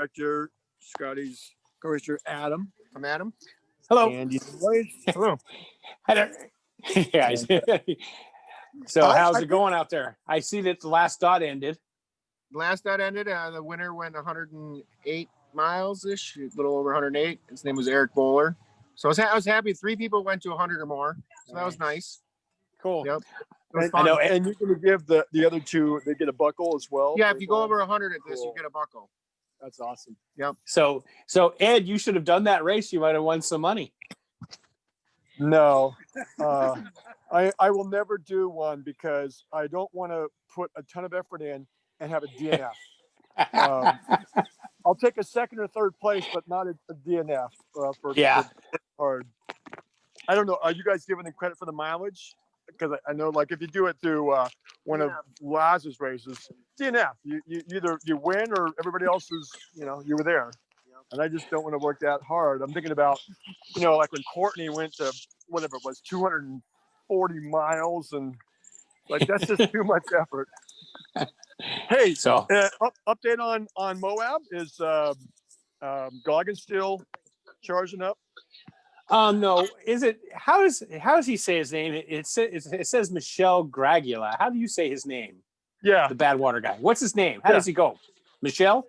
director, Scotty's co-racer Adam. I'm Adam. Hello. Andy. Hello. Hi there. Yeah. So how's it going out there? I see that the last dot ended. Last dot ended. The winner went 108 miles-ish, a little over 108. His name was Eric Bowler. So I was happy. 3 people went to 100 or more. So that was nice. Cool. Yep. I know. And you're going to give the other two, they get a buckle as well? Yeah, if you go over 100 at this, you get a buckle. That's awesome. Yep. So Ed, you should have done that race. You might have won some money. No. I will never do one because I don't want to put a ton of effort in and have a DNF. I'll take a second or third place, but not a DNF. For hard. I don't know. Are you guys giving them credit for the mileage? Because I know, like, if you do it through one of Laz's races, DNF, you either you win or everybody else is, you were there. And I just don't want to work that hard. I'm thinking about, like when Courtney went to whatever it was, 240 miles, and like that's just too much effort. Hey, so update on Moab is Goggins still charging up? No, is it? How does he say his name? It says Michelle Gragula. How do you say his name? Yeah, the Badwater guy. What's his name? How does he go? Michelle?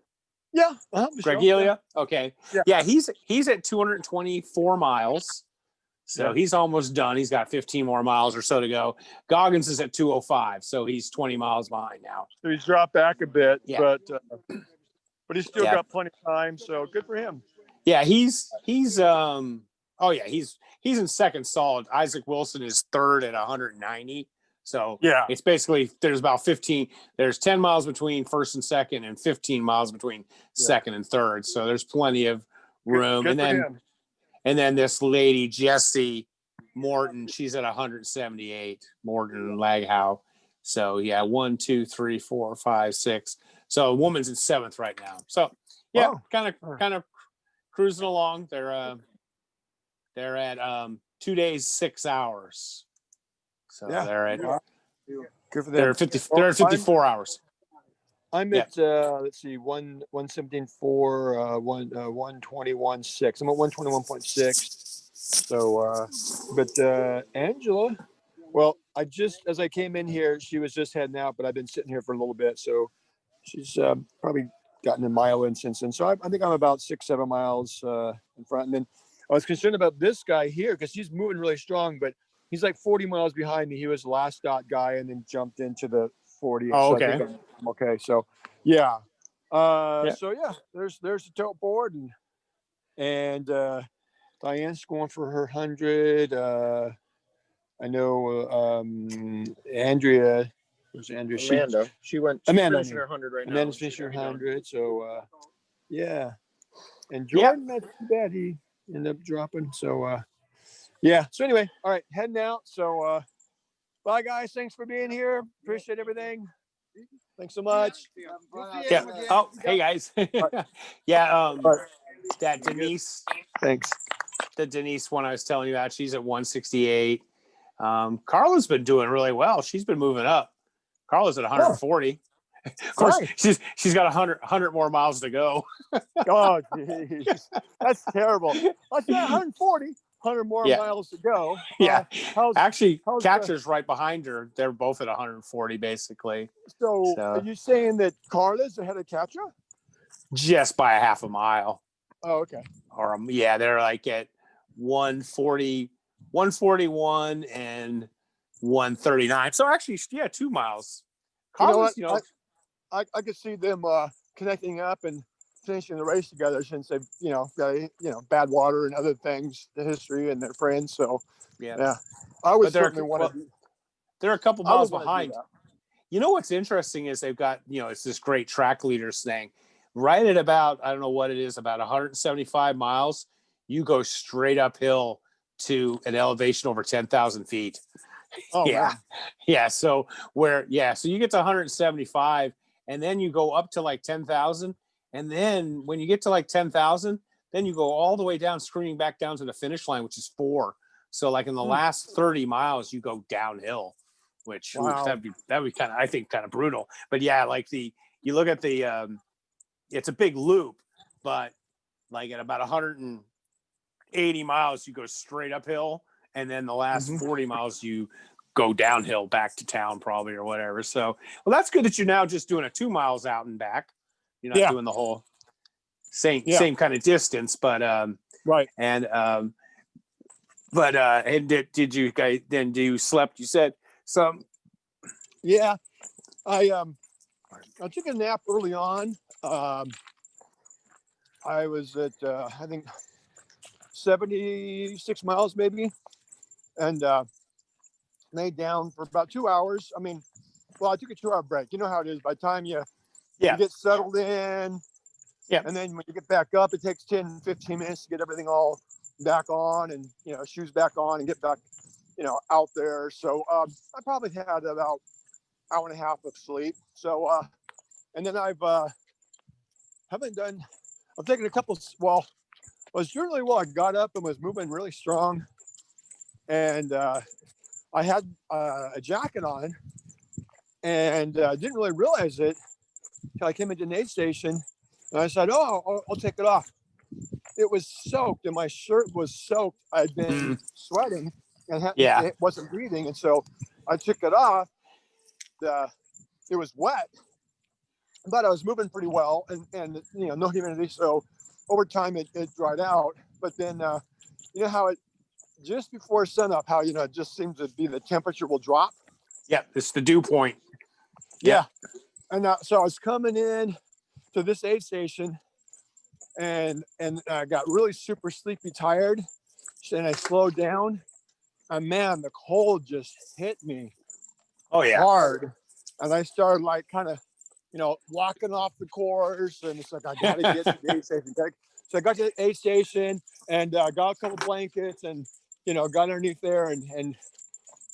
Yeah, Graglia. Yeah. Okay. Yeah, he's at 224 miles. So he's almost done. He's got 15 more miles or so to go. Goggins is at 205, so he's 20 miles behind now. So he's dropped back a bit, but he's still got plenty of time. So good for him. Yeah, he's in second solid. Isaac Wilson is third at 190. So it's basically there's about 15. There's 10 miles between first and second, and 15 miles between second and third. So there's plenty of room. Good and then this lady Jessie Morton, she's at 178. Morton Laghow. So 1, 2, 3, 4, 5, 6. So a woman's in seventh right now. So kind of cruising along. They're at 2 days, 6 hours. So they're at good for them. They're at 54 hours. I'm at let's see, 117.4, 121.6. I'm at 121.6. So but Angela, well, as I came in here, she was just heading out, but I've been sitting here for a little bit, so she's probably gotten a mile in since then. So I think I'm about 6-7 miles in front. And then I was concerned about this guy here because he's moving really strong, but he's like 40 miles behind me. He was the last dot guy and then jumped into the 40. Oh, okay. So I'm okay. So So there's the tote board and Diane's going for her 100. I know Andrea. Where's Andrea? Amanda. She went. Amanda. Finishing her 100 right now. Amanda's finishing her 100. So and Jordan, not too bad. He ended up dropping. So So anyway, all right, heading out. So bye guys. Thanks for being here. Appreciate everything. Thanks so much. Yeah. Oh, hey guys. That Denise. Thanks. The Denise one I was telling you about, she's at 168. Carla's been doing really well. She's been moving up. Carla's at 140. Of course, she's got 100 more miles to go. Oh, geez. That's terrible. That's not 140. 100 more miles to go. Catcher's right behind her. They're both at 140 basically. So are you saying that Carla's ahead of Catcher? Just by a half a mile. Oh, okay. Or they're like at 140, 141 and 139. So actually, 2 miles. Carla's, I could see them connecting up and finishing the race together since they've got bad water and other things, the history and their friends. So I would certainly want to. They're a couple miles behind. You know what's interesting is they've got it's this great track leaders thing. Right at about I don't know what it is, about 175 miles, you go straight uphill to an elevation over 10,000 feet. Oh yeah. So so you get to 175, and then you go up to like 10,000. And then when you get to like 10,000, then you go all the way down, screaming back down to the finish line, which is 4. So like in the last 30 miles, you go downhill, which that'd be kind of, I think, kind of brutal. But you look at the, it's a big loop. but like at about 180 miles, you go straight uphill. And then the last 40 miles, you go downhill back to town probably or whatever. So, well, that's good that you're now just doing a 2 miles out and back. You're not doing the whole same kind of distance, but, Right. And, and did you guys, then you slept, you said some? Yeah. I took a nap early on. I was at, I think 76 miles maybe. And, laid down for about 2 hours. I mean, well, I took a 2-hour break. You know how it is. By the time you get settled in, and then when you get back up, it takes 10, 15 minutes to get everything all back on and, shoes back on and get back, out there. So I probably had about hour and a half of sleep. So, and then I've taken a couple, well, I was doing really well. I got up and was moving really strong. And I had a jacket on and didn't really realize it until I came into the aid station. And I said, oh, I'll take it off. It was soaked and my shirt was soaked. I'd been sweating and it wasn't breathing. And so I took it off. It was wet, but I was moving pretty well and no humidity. So over time it dried out. But then, you know how it, just before sunup, how, it just seems to be the temperature will drop. Yeah, it's the dew point. Yeah. And so I was coming in to this aid station and I got really super sleepy, tired. And I slowed down. And man, the cold just hit me hard. And I started like kind of, walking off the course. And it's like, I got to get to the aid station. So I got to the aid station and got a couple blankets and, got underneath there and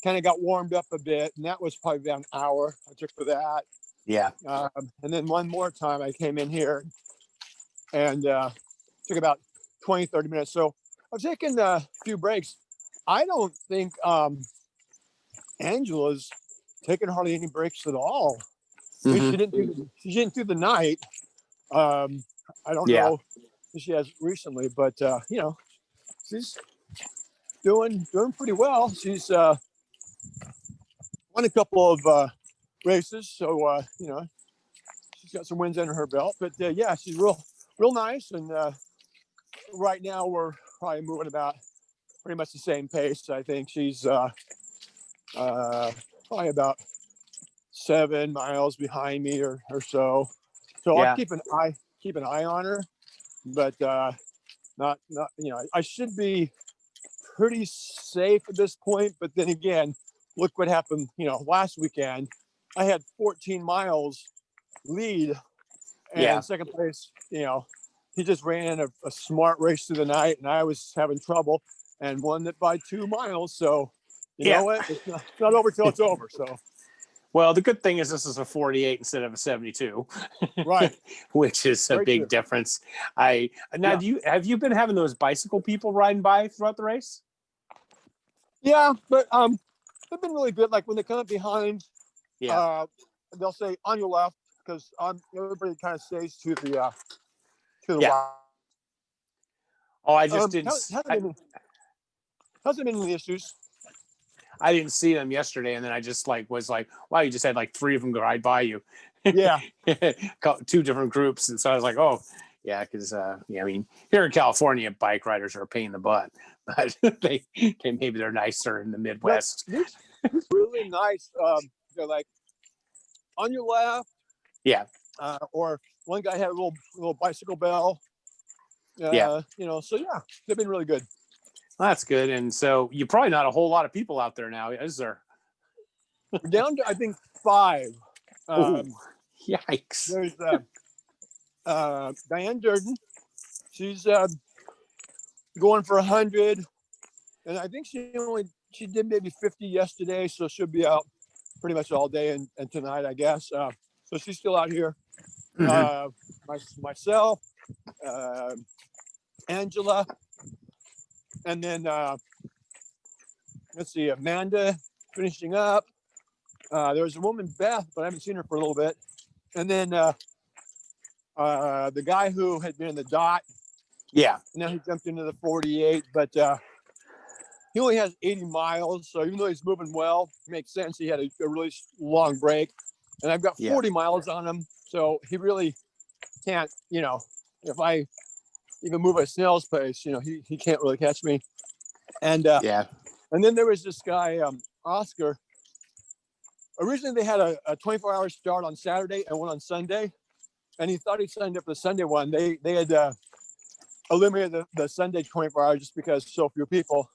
kind of got warmed up a bit. And that was probably about an hour I took for that. Yeah. And then one more time I came in here and took about 20, 30 minutes. So I've taken a few breaks. I don't think Angela's taken hardly any breaks at all. I mean, she didn't do the night. I don't know if she has recently, but she's doing pretty well. She's won a couple of races, so she's got some wins under her belt. But she's real nice. And right now we're probably moving about pretty much the same pace. I think she's probably about 7 miles behind me or so. So I'll keep an eye on her, but not I should be pretty safe at this point. But then again, look what happened, last weekend. I had 14 miles lead and second place, he just ran a smart race through the night and I was having trouble and won it by 2 miles. So you know what? It's not over till it's over. So well, the good thing is this is a 48 instead of a 72, right? Which is a big difference. Have you been having those bicycle people riding by throughout the race? Yeah, but they've been really good. Like when they come up behind, they'll say on your left because everybody kind of stays to the right. Oh, I just didn't. Hasn't been any issues. I didn't see them yesterday, and then I just was like, wow, you just had like 3 of them go ride by you. Yeah. 2 different groups. And so I was like, oh, yeah, because I mean, here in California, bike riders are a pain in the butt, but maybe they're nicer in the Midwest. It's really nice. They're like on your left. Yeah. Or one guy had a little bicycle bell. So they've been really good. Well, that's good. And so you're probably not a whole lot of people out there now, is there? We're down to, I think, 5. Yikes. There's Diane Durden. She's going for 100. And I think she did maybe 50 yesterday. So she'll be out pretty much all day and tonight, I guess. So she's still out here. Myself, Angela. And then let's see, Amanda finishing up. There was a woman, Beth, but I haven't seen her for a little bit. And then the guy who had been in the Dot. Yeah. Now he jumped into the 48, but he only has 80 miles. So even though he's moving well, makes sense. He had a really long break, and I've got 40 miles on him. So he really can't, if I even move at snail's pace, he can't really catch me. And and then there was this guy, Oscar. Originally, they had a 24-hour start on Saturday and one on Sunday, and he thought he signed up for the Sunday one. They had eliminated the Sunday 24 hours just because so few people.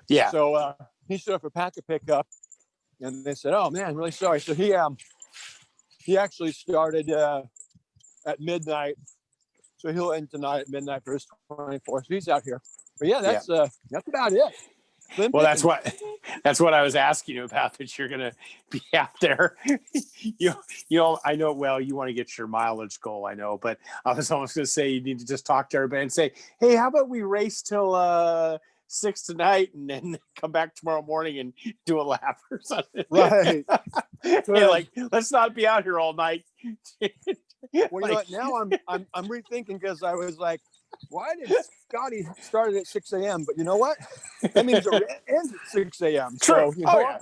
Yeah. So he showed up for packet pickup, and they said, "Oh man, really sorry." So he actually started at midnight. So he'll end tonight at midnight for his 24. So he's out here. But yeah, that's about it. Well, that's what I was asking you about, that you're gonna be out there. I know. Well, you want to get your mileage goal, I know, but I was almost gonna say you need to just talk to everybody and say, "Hey, how about we race till 6 tonight and then come back tomorrow morning and do a lap or something." Right. Like, let's not be out here all night. Well, you know what? Now I'm rethinking, because I was like, why did Scotty start at 6 a.m.? But you know what? That means it ends at 6 a.m. True. So,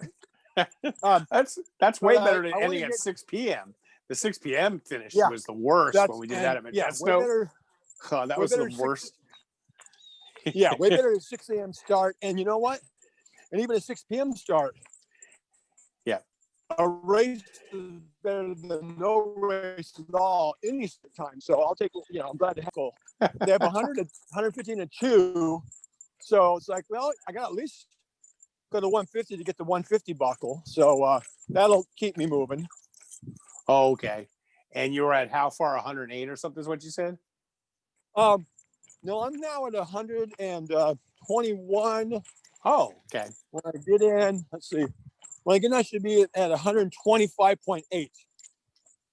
that's way better than ending at 6 p.m. The 6 p.m. finish was the worst when we did that at Modesto. That was the worst. Way better at 6 a.m. start. And you know what? And even a 6 p.m. start. Yeah. A race is better than no race at all any time. So I'll take, I'm glad to heckle. They have 100, 115 and 2. So it's like, well, I got at least go to 150 to get the 150 buckle. So that'll keep me moving. Oh, okay. And you were at how far? 108 or something is what you said? No, I'm now at 121. Oh, okay. When I get in, let's see. When I get in, I should be at 125.8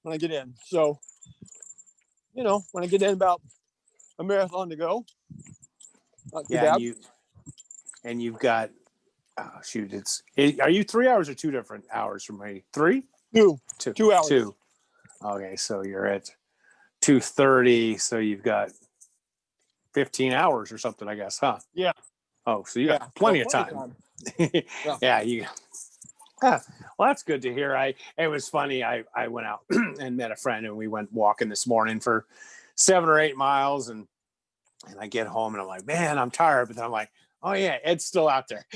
when I get in. So, when I get in, about a marathon to go. And you've got, are you 3 hours or 2 different hours from me? 3? 2 hours. 2. Okay, so you're at 2:30. So you've got 15 hours or something, I guess, huh? Yeah. Oh, so you got plenty of time. Well, that's good to hear. It was funny. I went out and met a friend, and we went walking this morning for 7 or 8 miles, and I get home and I'm like, man, I'm tired. But then I'm like, oh yeah, Ed's still out there.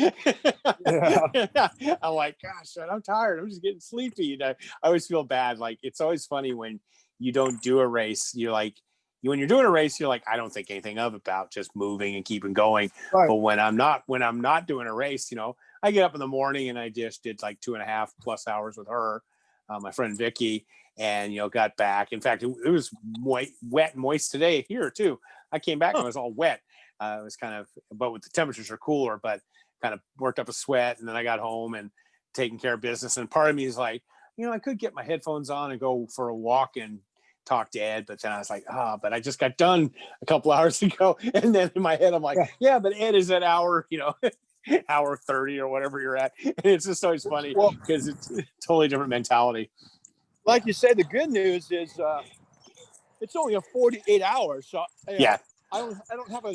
I'm like, gosh, I'm tired. I'm just getting sleepy. And I always feel bad. Like, it's always funny when you don't do a race. You're like, when you're doing a race, you're like, I don't think anything about just moving and keeping going. Right. But when I'm not doing a race, I get up in the morning and I just did like 2.5+ hours with her, my friend Vicky, and got back. In fact, it was wet and moist today here too. I came back and it was all wet. It was kind of, but with the temperatures are cooler, but kind of worked up a sweat. And then I got home and taking care of business. And part of me is like, I could get my headphones on and go for a walk and talk to Ed. But then I was like, but I just got done a couple hours ago. And then in my head, I'm like, yeah, but Ed is at hour 30 or whatever you're at. And it's just always funny because it's a totally different mentality. Like you say, the good news is it's only a 48 hours. So I don't have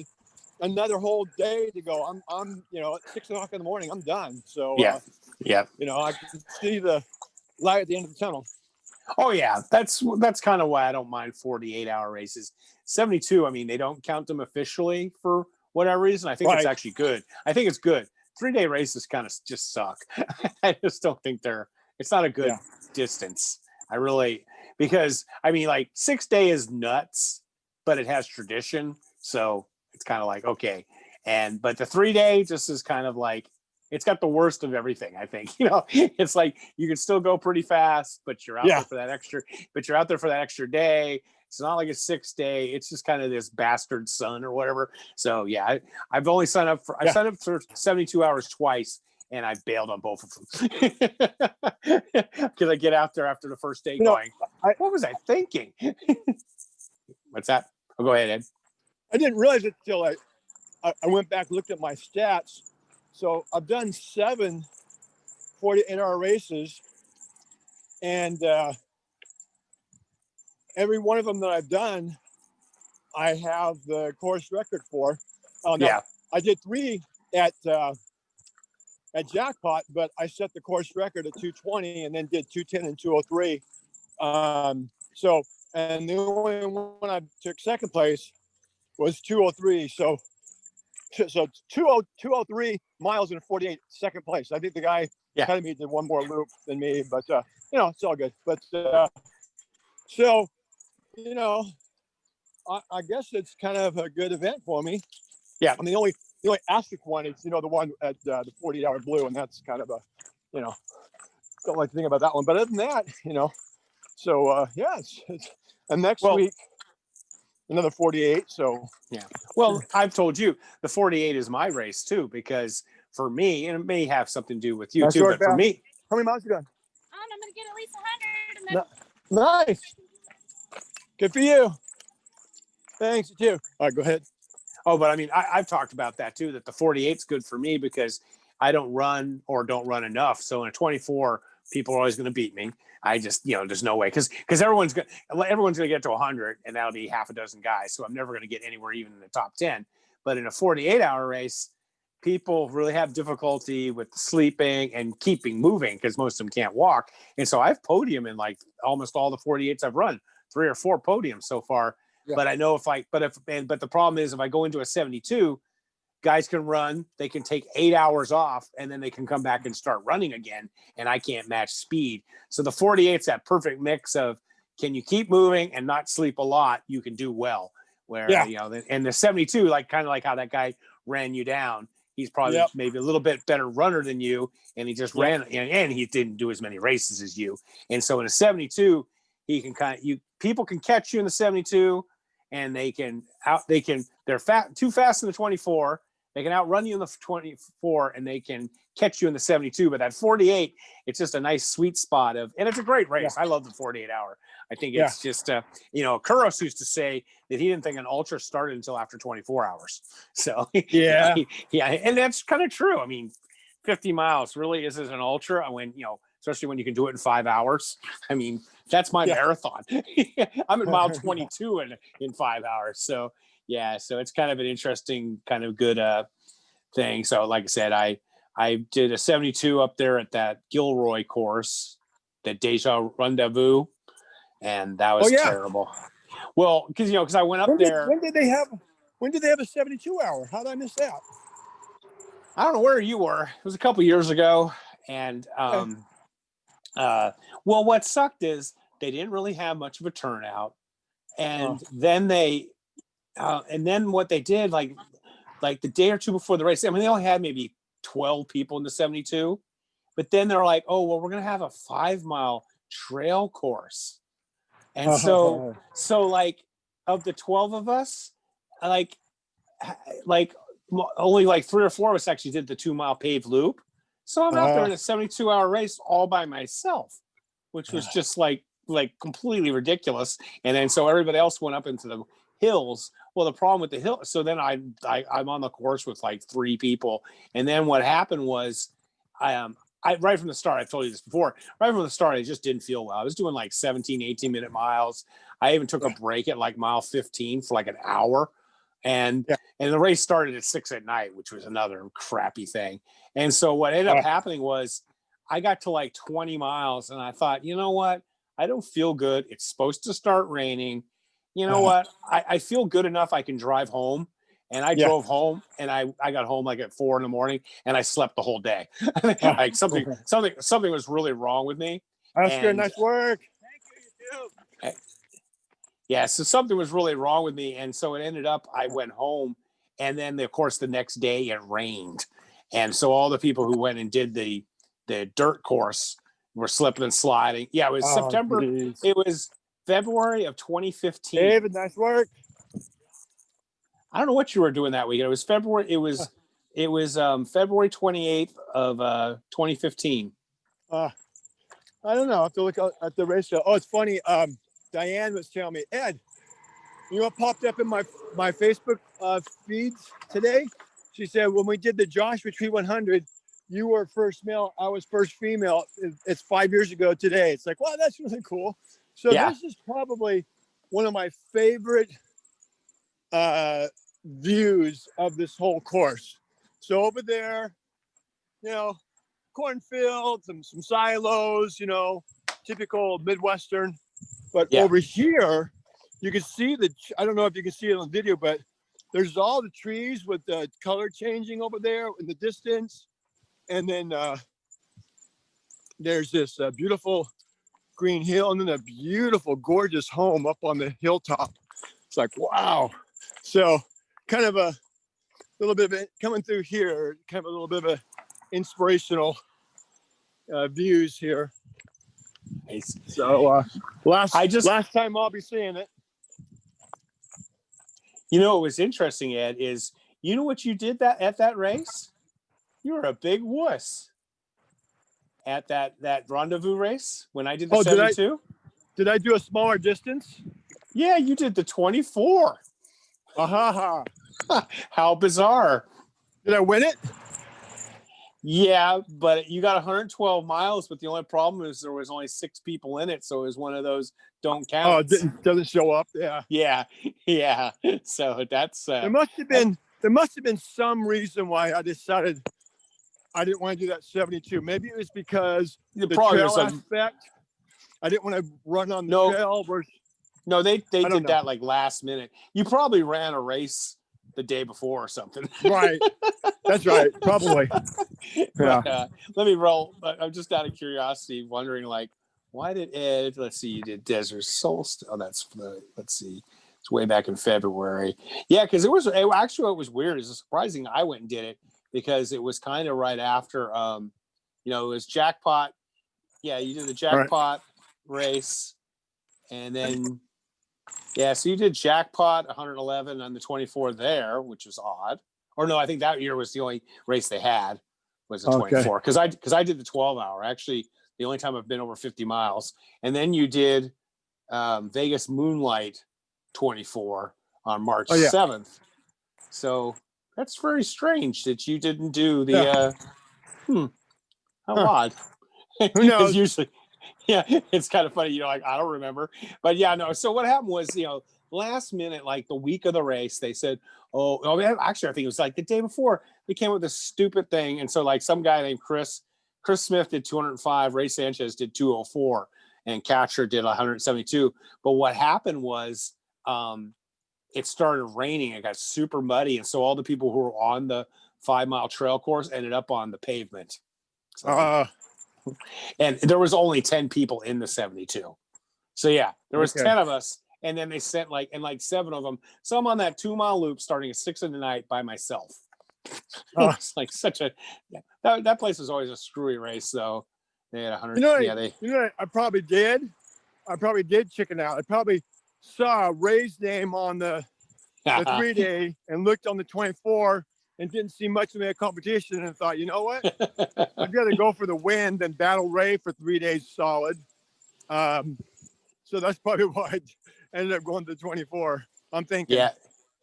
another whole day to go. I'm at 6 o'clock in the morning, I'm done. So I can see the light at the end of the tunnel. Oh yeah, that's kind of why I don't mind 48-hour races. 72, I mean, they don't count them officially for whatever reason. I think it's actually good. I think it's good. 3-day races kind of just suck. I just don't think it's not a good distance. Because I mean, like 6-day is nuts, but it has tradition. So it's kind of like, okay. But the 3-day just is kind of like, it's got the worst of everything, I think. It's like you can still go pretty fast, but you're out there for that extra day. It's not like a 6-day. It's just kind of this bastard sun or whatever. So yeah, I've only signed up for 72 hours twice, and I bailed on both of them because I get out there after the first day going, what was I thinking? What's that? Oh, go ahead, Ed. I didn't realize it until I went back and looked at my stats. So I've done 7 48-hour races, and every one of them that I've done, I have the course record for. Now, Yeah. I did 3 at Jackpot, but I set the course record at 220 and then did 210 and 203. So, and the only one I took second place was 203. So 203 miles in 48, second place. I think the guy ahead of me did one more loop than me, but it's all good. But so, I guess it's kind of a good event for me. Yeah. I mean, the only asterisk one is, the one at the 48-hour blue, and that's kind of a, don't like to think about that one. But other than that, so it's and next week another 48. So yeah. Well, I've told you the 48 is my race too, because for me, and it may have something to do with you too, but for me, how many miles you done? I'm gonna get at least 100. Nice. Good for you. Thanks, you too. All right, go ahead. Oh, but I mean, I've talked about that too, that the 48 is good for me because I don't run enough. So in a 24, people are always going to beat me. I just, there's no way because everyone's going to get to 100 and that'll be half a dozen guys. So I'm never going to get anywhere even in the top 10. But in a 48-hour race, people really have difficulty with sleeping and keeping moving because most of them can't walk. And so I've podium in like almost all the 48s I've run, 3 or 4 podiums so far. Yeah. But I know but the problem is if I go into a 72, guys can run, they can take 8 hours off and then they can come back and start running again. And I can't match speed. So the 48's that perfect mix of, can you keep moving and not sleep a lot? You can do well where, and the 72, kind of like how that guy ran you down. He's probably maybe a little bit better runner than you. And he just ran and he didn't do as many races as you. And so in a 72, he can people can catch you in the 72 and they're too fast in the 24. They can outrun you in the 24 and they can catch you in the 72. But that 48, it's just a nice sweet spot and it's a great race. I love the 48 hour. I think it's just, Kuros used to say that he didn't think an ultra started until after 24 hours. So yeah. And that's kind of true. I mean, 50 miles really isn't an ultra when, especially when you can do it in 5 hours. I mean, that's my marathon. I'm at mile 22 in 5 hours. So so it's kind of an interesting kind of good thing. So like I said, I did a 72 up there at that Gilroy course, the Deja Rendezvous, and that was terrible. Well, because I went up there. When did they have a 72 hour? How did I miss that? I don't know where you were. It was a couple years ago, and well, what sucked is they didn't really have much of a turnout, and then what they did, like the day or two before the race, I mean, they only had maybe 12 people in the 72, but then they're like, oh, well, we're going to have a 5-mile trail course. And so like of the 12 of us, like only like 3 or 4 of us actually did the 2-mile paved loop. So I'm out there in a 72-hour race all by myself, which was just like completely ridiculous. And then so everybody else went up into the hills. Well, the problem with the hill, so then I'm on the course with like 3 people. And then what happened was I right from the start, I've told you this before, right from the start, I just didn't feel well. I was doing like 17, 18-minute miles. I even took a break at like mile 15 for like an hour. And the race started at 6 at night, which was another crappy thing. And so what ended up happening was I got to like 20 miles and I thought, you know what? I don't feel good. It's supposed to start raining. You know what? I feel good enough. I can drive home. And I drove home and I got home like at 4 a.m. and I slept the whole day. Like something was really wrong with me. That's good. Nice work. Thank you. Yeah. So something was really wrong with me. And so it ended up, I went home and then of course the next day it rained. And so all the people who went and did the dirt course were slipping and sliding. Yeah. It was September. Geez. It was February of 2015. David, nice work. I don't know what you were doing that weekend. It was February. It was February 28th of 2015. I don't know. I have to look at the race show. Oh, it's funny. Diane was telling me, Ed, you know what popped up in my Facebook feeds today? She said, when we did the Josh Retreat 100, you were first male, I was first female. It's 5 years ago today. It's like, wow, that's really cool. So this is probably one of my favorite views of this whole course. So over there, you know, cornfields and some silos, you know, typical Midwestern. But over here, you can see I don't know if you can see it on video, but there's all the trees with the color changing over there in the distance. And then there's this beautiful green hill and then a beautiful, gorgeous home up on the hilltop. It's like, wow. So kind of a little bit of it coming through here, kind of a little bit of a inspirational views here. Nice. So last time I'll be seeing it. You know, what was interesting, Ed, is you know what you did at that race? You were a big wuss at that rendezvous race when I did the 72. Did I do a smaller distance? Yeah, you did the 24. Aha. How bizarre. Did I win it? Yeah, but you got 112 miles, but the only problem is there was only 6 people in it, so it was one of those don't count. Oh, it doesn't show up. Yeah. Yeah. So that's there must have been some reason why I decided I didn't want to do that 72. Maybe it was because the trail aspect. I didn't want to run on the trail. No, they did that like last minute. You probably ran a race the day before or something. Right. That's right. Probably. Yeah. But, let me roll. I'm just out of curiosity, wondering like, why did Ed? Let's see. You did Desert Solstice. Oh, let's see. It's way back in February. Yeah, because it was weird. It's surprising I went and did it because it was kind of right after. It was jackpot. Yeah, you did the jackpot race, and then. Yeah, so you did jackpot 111 on the 24 there, which was odd. Or no, I think that year was the only race they had was the 24 because I did the 12 hour. Actually, the only time I've been over 50 miles. And then you did Vegas Moonlight 24 on March 7th. So that's very strange that you didn't do the how odd. Who knows? Usually yeah, it's kind of funny, like I don't remember, but yeah, no. So what happened was, last minute, like the week of the race, they said, actually, I think it was like the day before they came up with this stupid thing, and so like some guy named Chris Smith did 205, Ray Sanchez did 204, and Catcher did 172. But what happened was, it started raining, it got super muddy, and so all the people who were on the 5-mile trail course ended up on the pavement. So, and there was only 10 people in the 72. So yeah, there was 10 of us. And then they sent like 7 of them. So I'm on that 2-mile loop starting at 6 in by myself. It's like that place was always a screwy race. So they had 100. I probably did chicken out. I probably saw Ray's name on the 3-day and looked on the 24 and didn't see much of a competition and thought, you know what? I'd rather go for the win than battle Ray for 3 days solid. So that's probably why I ended up going to the 24. I'm thinking. Yeah.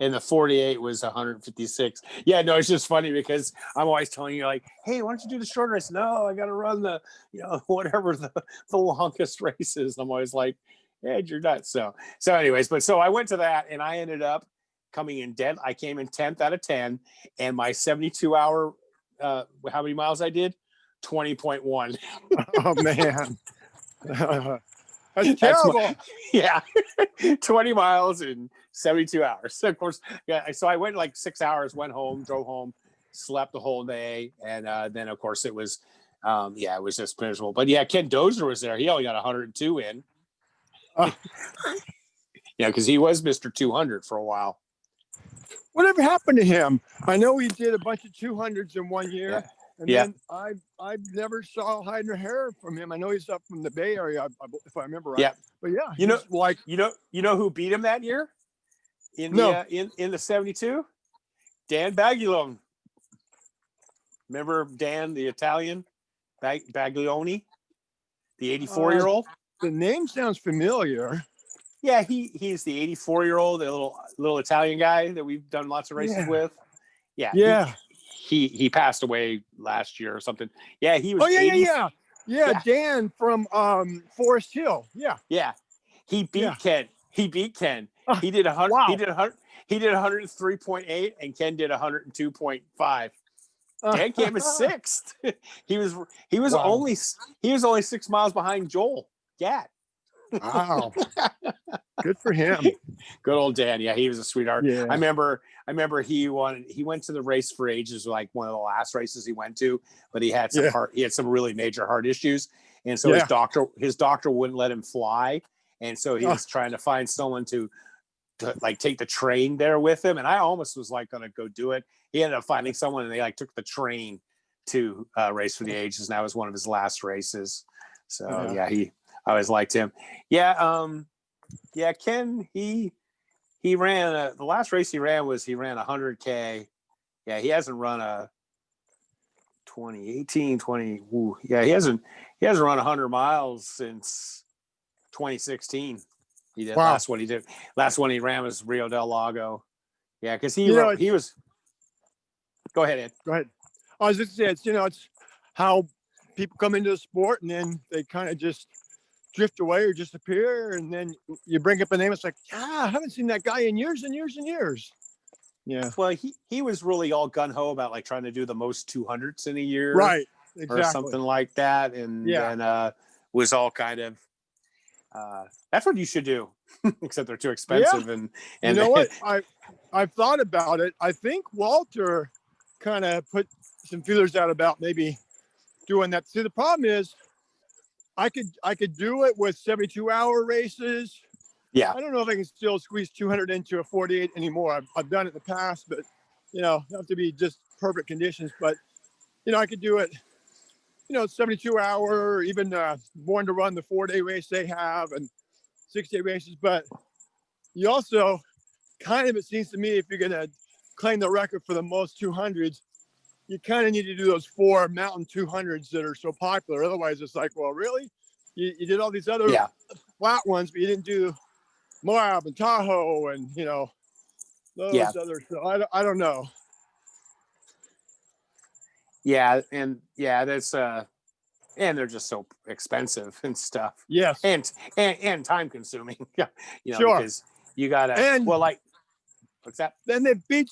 And the 48 was 156. Yeah, no, it's just funny because I'm always telling you like, hey, why don't you do the short race? No, I got to run the, whatever the longest race is. I'm always like, yeah, you're nuts. So anyways, so I went to that and I ended up coming in dead. I came in 10th out of 10, and my 72 hour, how many miles I did? 20.1. Oh man. That's terrible. Yeah. 20 miles in 72 hours. So of course, so I went like 6 hours, went home, drove home, slept the whole day. And then of course it was, it was just miserable. But yeah, Ken Dozier was there. He only got 102 in. Because he was Mr. 200 for a while. Whatever happened to him? I know he did a bunch of 200s in 1 year. And then I never saw hide nor hair from him. I know he's up from the Bay Area, if I remember right. Yeah. But yeah, you know who beat him that year? In the 72? Dan Baglione. Remember Dan, the Italian? Baglione? The 84-year-old? The name sounds familiar. Yeah, he's the 84-year-old, the little Italian guy that we've done lots of races with. Yeah. He passed away last year or something. Yeah, he was. Yeah. Dan from Forest Hill. Yeah. He beat Ken. he beat Ken. Oh, He did 100. wow. He did 103.8, and Ken did 102.5. Dan came in sixth. he was Wow. only 6 miles behind Joel Gatt. Wow. Good for him. Good old Dan. Yeah, he was a sweetheart. Yeah. I remember he went to the race for ages, like one of the last races he went to, but he had some really major heart issues. And so his doctor wouldn't let him fly. And so he was trying to find someone to like take the train there with him. And I almost was like going to go do it. He ended up finding someone, and they like took the train to race for the ages. And that was one of his last races. So I always liked him. Ken, he ran the last race he ran 100K. Yeah, he hasn't run a 20. Yeah, he hasn't run 100 miles since 2016. He did. Last one he ran was Rio del Lago. Yeah, because he was. Go ahead, Ed. Go ahead. I was just saying, it's how people come into the sport and then they kind of just drift away or disappear, and then you bring up a name. It's like, I haven't seen that guy in years and years and years. Yeah. Well, he was really all gun ho about like trying to do the most 200s in a year, right? Exactly. Or something like that, and was all kind of. That's what you should do, except they're too expensive. And you know what? I've thought about it. I think Walter kind of put some feelers out about maybe doing that. See, the problem is, I could do it with 72-hour races. Yeah. I don't know if I can still squeeze 200 into a 48 anymore. I've done it in the past, but have to be just perfect conditions. But I could do it. 72-hour, or even Born to Run, the 4-day race they have, and 6-day races. But you also it seems to me, if you're going to claim the record for the most 200s, you kind of need to do those 4 mountain 200s that are so popular. Otherwise, it's like, well, really? You did all these other flat ones, but you didn't do Moab and Tahoe and, those others. So I don't know. Yeah. And that's, and they're just so expensive and stuff. Yes. And time consuming. Sure. Because you gotta, what's that? Then they beat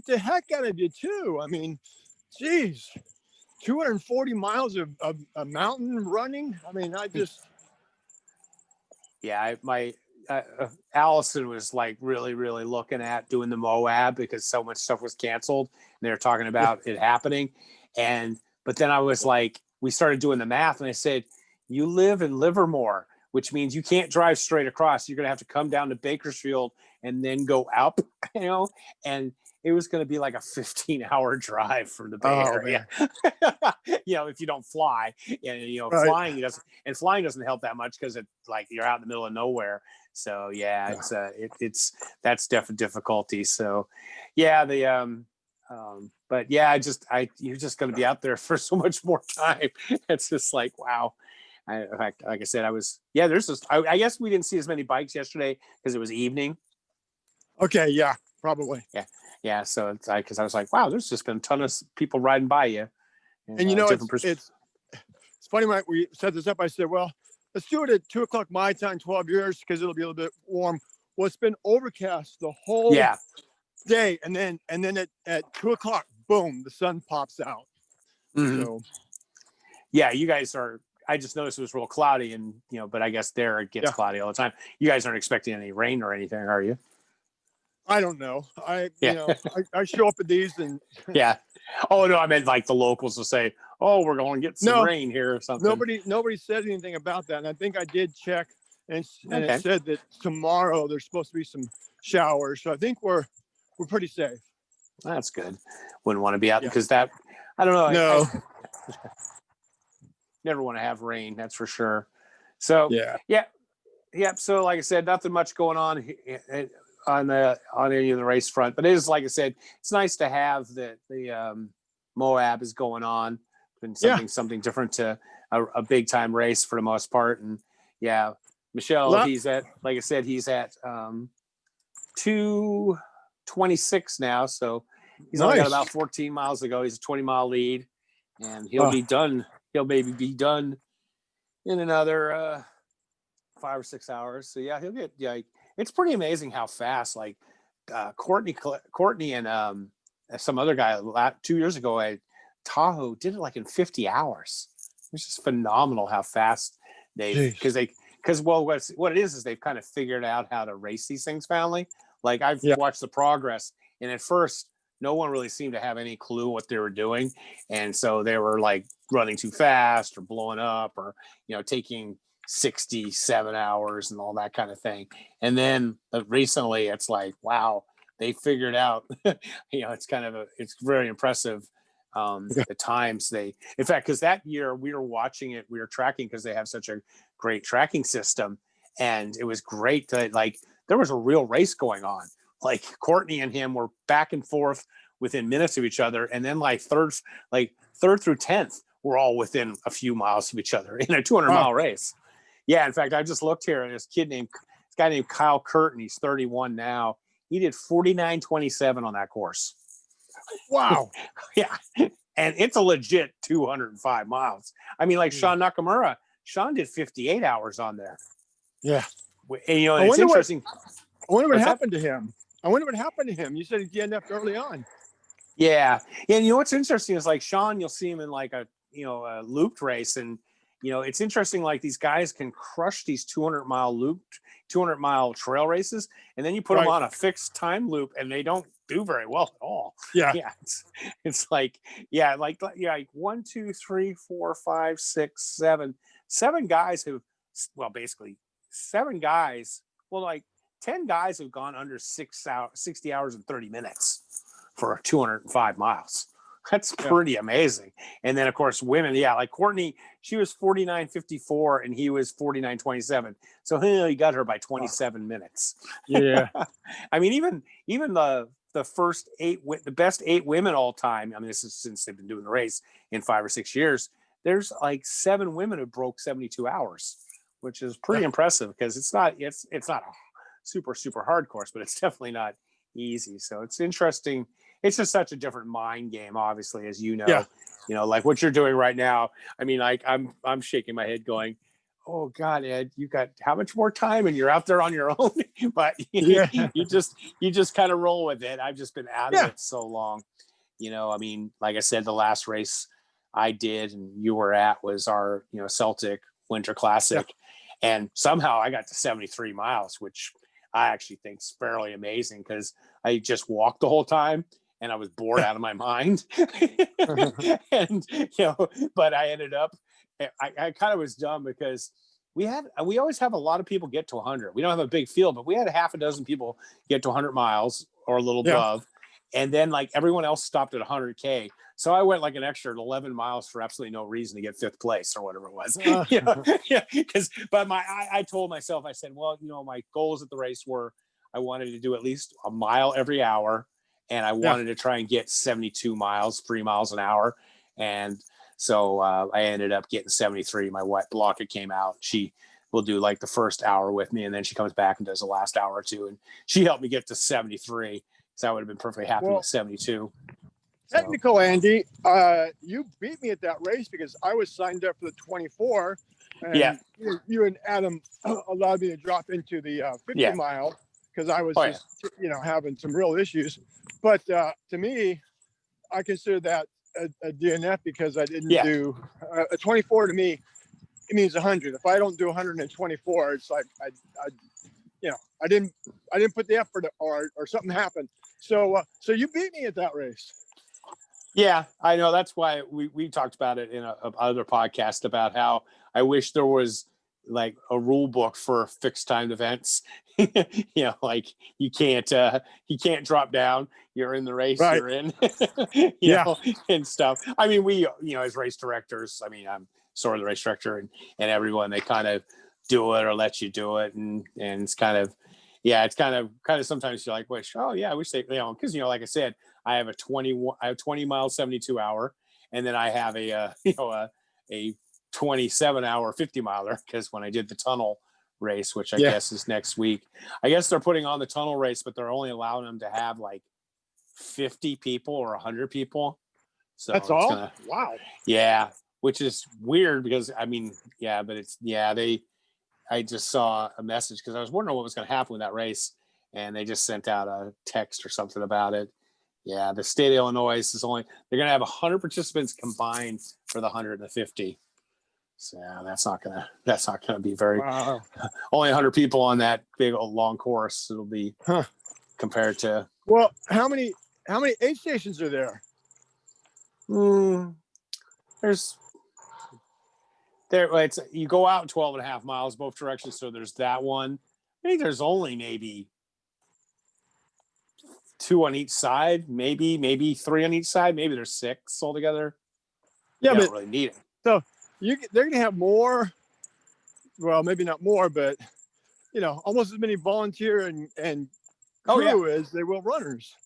the heck out of you too. I mean, geez, 240 miles of mountain running. I mean, Allison was like really, really looking at doing the Moab because so much stuff was canceled and they were talking about it happening. But then I was like, we started doing the math and I said, you live in Livermore, which means you can't drive straight across. You're going to have to come down to Bakersfield and then go up, and it was going to be like a 15-hour drive from the Bay Area. If you don't fly, flying doesn't help that much because it's like you're out in the middle of nowhere. So it's that's definitely difficulty. So but you're just going to be out there for so much more time. It's just like, wow. Like I said, there's just, I guess we didn't see as many bikes yesterday because it was evening. Okay. Yeah, probably. Yeah. So it's like, cause I was like, wow, there's just been a ton of people riding by you. And it's funny when we set this up, I said, well, let's do it at 2:00 my time, 12 years, because it'll be a little bit warm. Well, it's been overcast the whole day. And then at 2:00, boom, the sun pops out. Mm-hmm. So you guys are, I just noticed it was real cloudy and, but I guess there it gets cloudy all the time. You guys aren't expecting any rain or anything, are you? I don't know. I show up at these and Oh no, I meant like the locals will say, oh, we're going to get some rain here or something. Nobody said anything about that. And I think I did check and it said that tomorrow there's supposed to be some showers. So I think we're pretty safe. That's good. Wouldn't want to be out because that, I don't know. No. I never want to have rain. That's for sure. So So like I said, nothing much going on on any of the race front, but it is, like I said, it's nice to have the Moab is going on and something different to a big time race for the most part. And Michelle, he's at 2:26 now. So he's only got about 14 miles to go. He's a 20-mile lead and he'll be done. He'll maybe be done in another 5 or 6 hours. So he'll get it's pretty amazing how fast, like Courtney and some other guy 2 years ago at Tahoe did it like in 50 hours. It's just phenomenal how fast because what it is they've kind of figured out how to race these things finally. Like I've watched the progress, and at first no one really seemed to have any clue what they were doing, and so they were like running too fast or blowing up or taking 67 hours and all that kind of thing. And then recently it's like, wow, they figured out it's very impressive. The times in fact, because that year we were tracking because they have such a great tracking system, and it was great that like there was a real race going on. Like Courtney and him were back and forth within minutes of each other, and then like third through 10th were all within a few miles of each other in a 200-mile race. Yeah, in fact, I just looked here, and this guy named Kyle Curtin, he's 31 now. He did 49:27 on that course. Wow. Yeah. And it's a legit 205 miles. I mean, like Sean Nakamura, Sean did 58 hours on there. Yeah. And, it's interesting. I wonder what happened to him. You said he DNF'd early on. Yeah. And what's interesting is like Sean, you'll see him in like a looped race. And, it's interesting, like these guys can crush these 200-mile trail races. And then you put them on a fixed time loop and they don't do very well at all. Yeah. It's like 1, 2, 3, 4, 5, 6, 7 guys basically 7 guys. Well, like 10 guys have gone under 60 hours and 30 minutes for 205 miles. That's pretty amazing. And then of course women, like Courtney, she was 49:54 and he was 49:27. So he got her by 27 minutes. Yeah. I mean, even the first 8, the best 8 women all time. I mean, this is since they've been doing the race in 5 or 6 years. There's like 7 women who broke 72 hours, which is pretty impressive because it's not a super, super hard course, but it's definitely not easy. So it's interesting. It's just such a different mind game, obviously, as like what you're doing right now. I mean, like I'm shaking my head going, oh God, Ed, you got how much more time and you're out there on your own, but you just kind of roll with it. I've just been out of it so long. I mean, like I said, the last race I did and you were at was our, Celtic Winter Classic. And somehow I got to 73 miles, which I actually think is fairly amazing because I just walked the whole time and I was bored out of my mind. And, but I ended up, I kind of was dumb because we always have a lot of people get to 100. We don't have a big field, but we had 6 people get to 100 miles or a little above. And then like everyone else stopped at 100K. So I went like an extra 11 miles for absolutely no reason to get 5th place or whatever it was. But I told myself, I said, well, my goals at the race were I wanted to do at least a mile every hour. And I wanted to try and get 72 miles, 3 miles an hour. And so I ended up getting 73. My wife, Blocker, came out. She will do like the first hour with me. And then she comes back and does the last hour or two. And she helped me get to 73. So I would have been perfectly happy with 72. Technical, Andy, you beat me at that race because I was signed up for the 24. And you and Adam allowed me to drop into the 50 mile because I was having some real issues. But to me, I consider that a DNF because I didn't do a 24. To me, it means 100. If I don't do 124, it's like I didn't put the effort or something happened. So you beat me at that race. Yeah, I know. That's why we talked about it in a other podcast about how I wish there was like a rule book for fixed timed events. Like you can't drop down. You're in the race. Right. You're in. you know, and stuff. I mean, we as race directors. I mean, I'm sort of the race director, and everyone, they kind of do it or let you do it, and it's kind of. Yeah, it's kind of sometimes you're like, I wish they, because like I said, I have a 20 mile 72 hour, and then I have a 27 hour 50 miler because when I did the tunnel race, which I guess is next week, I guess they're putting on the tunnel race, but they're only allowing them to have like 50 people or 100 people. So that's all. Wow. Yeah, which is weird because I mean, but it's they. I just saw a message because I was wondering what was going to happen with that race, and they just sent out a text or something about it. Yeah, the state of Illinois is they're going to have 100 participants combined for the 100 and the 50. So that's not gonna be very. Wow. Only 100 people on that big old long course. It'll be compared to. Well, how many aid stations are there? It's you go out 12 and a half miles both directions, so there's that one. I think there's only maybe 2 on each side, maybe 3 on each side. Maybe there's 6 altogether. Yeah, you but don't really need it. so they're gonna have more. Well, maybe not more, but almost as many volunteer and crew as they will runners.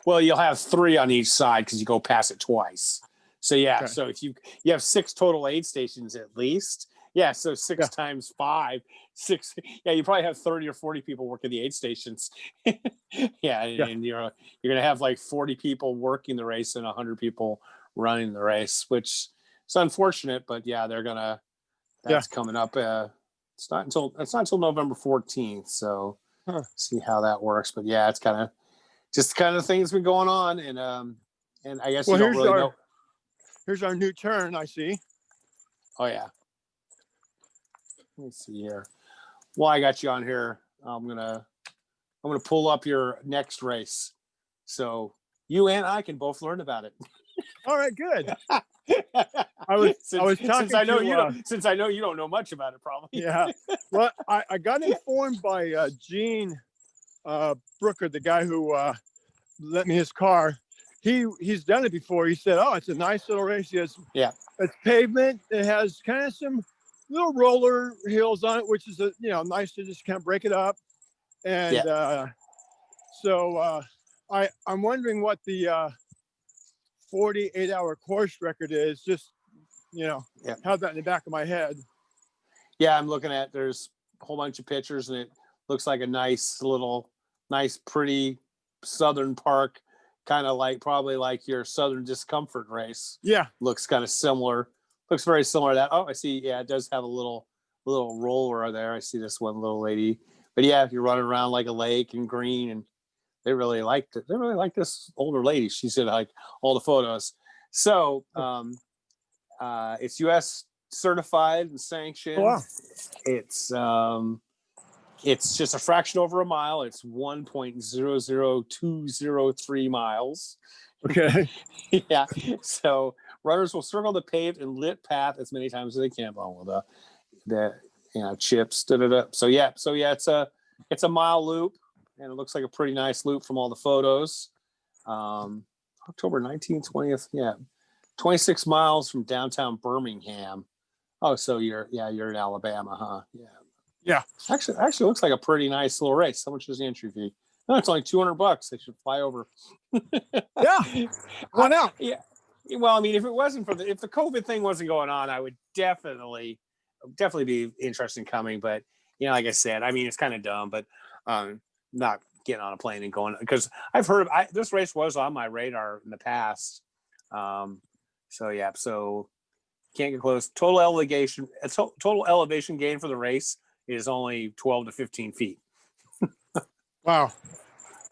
Well, you'll have 3 on each side because you go past it twice. So Okay. so if you have 6 total aid stations at least. Yeah, so 6 times 5, 6. Yeah, you probably have 30 or 40 people working the aid stations. And you're gonna have like 40 people working the race and 100 people running the race, which is unfortunate, but that's coming up. It's not until November 14th, so see how that works. But yeah, it's kind of the thing that's been going on, and I guess you don't really know. Here's our new turn. I see. Oh yeah. Let me see here. Well, I got you on here. I'm gonna pull up your next race, so you and I can both learn about it. All right, good. I was talking since I know you don't know much about it, probably. Yeah. Well, I got informed by Gene Brooker, the guy who lent me his car. He's done it before. He said, "Oh, it's a nice little race. It's pavement. It has kind of some little roller hills on it, which is nice to just kind of break it up." And so I'm wondering what the 48-hour course record is. Just have that in the back of my head. Yeah, I'm looking at. There's a whole bunch of pictures, and it looks like a nice, pretty southern park. Kind of probably like your Southern Discomfort race. Yeah. Looks kind of similar. Looks very similar to that. Oh, I see. Yeah, it does have a little roller there. I see this one little lady. But yeah, you're running around like a lake and green, and they really liked it. They really like this older lady. She said like all the photos. So it's US certified and sanctioned. Oh, wow. It's just a fraction over a mile. It's 1.00203 miles. Okay. Yeah. So runners will circle the paved and lit path as many times as they can. Well, the chips. So yeah. It's a mile loop, and it looks like a pretty nice loop from all the photos. October 19th, 20th. Yeah. 26 miles from downtown Birmingham. Oh, so you're in Alabama, huh? Yeah. Yeah. Actually looks like a pretty nice little race. How much is the entry fee? No, it's only $200. They should fly over. Yeah. Why not? Yeah. Well, I mean, if the COVID thing wasn't going on, I would definitely be interested in coming. But like I said, I mean, it's kind of dumb, but not getting on a plane and going, because I've heard this race was on my radar in the past. So can't get close. Total elevation gain for the race is only 12 to 15 feet. Wow.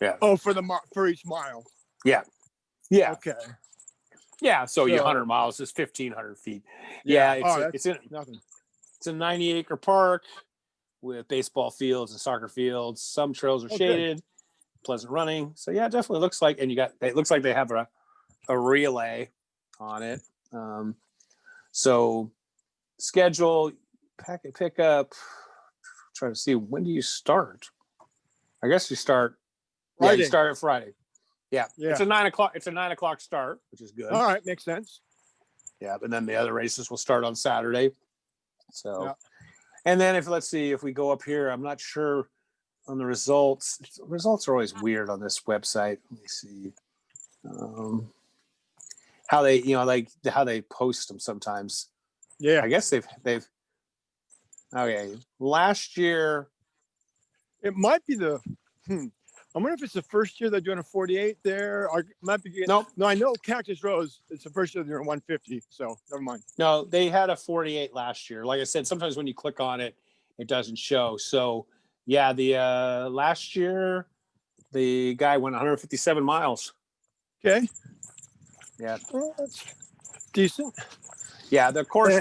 Yeah. Oh, for each mile. Yeah. Yeah. Okay. Yeah. So your 100 miles is 1,500 feet. Yeah. It's nothing. It's a 90-acre park with baseball fields and soccer fields. Some trails are shaded, pleasant running. So yeah, it definitely looks like, and it looks like they have a relay on it. So schedule, pick up. Try to see, when do you start? I guess you start. Friday. Yeah, you start at Friday. Yeah. Yeah. It's a 9 o'clock. It's a 9 o'clock start, which is good. All right, makes sense. Yeah, but then the other races will start on Saturday. So, and then let's see if we go up here. I'm not sure on the results. Results are always weird on this website. Let me see how they, how they post them sometimes. Yeah, I guess they've. Okay, last year. It might be I wonder if it's the first year they're doing a 48 there. Or might be. Nope. No, I know Cactus Rose. It's the first year they're doing 150. So never mind. No, they had a 48 last year. Like I said, sometimes when you click on it, it doesn't show. So yeah, the last year the guy went 157 miles. Okay. Yeah. Well, that's decent. Yeah, the course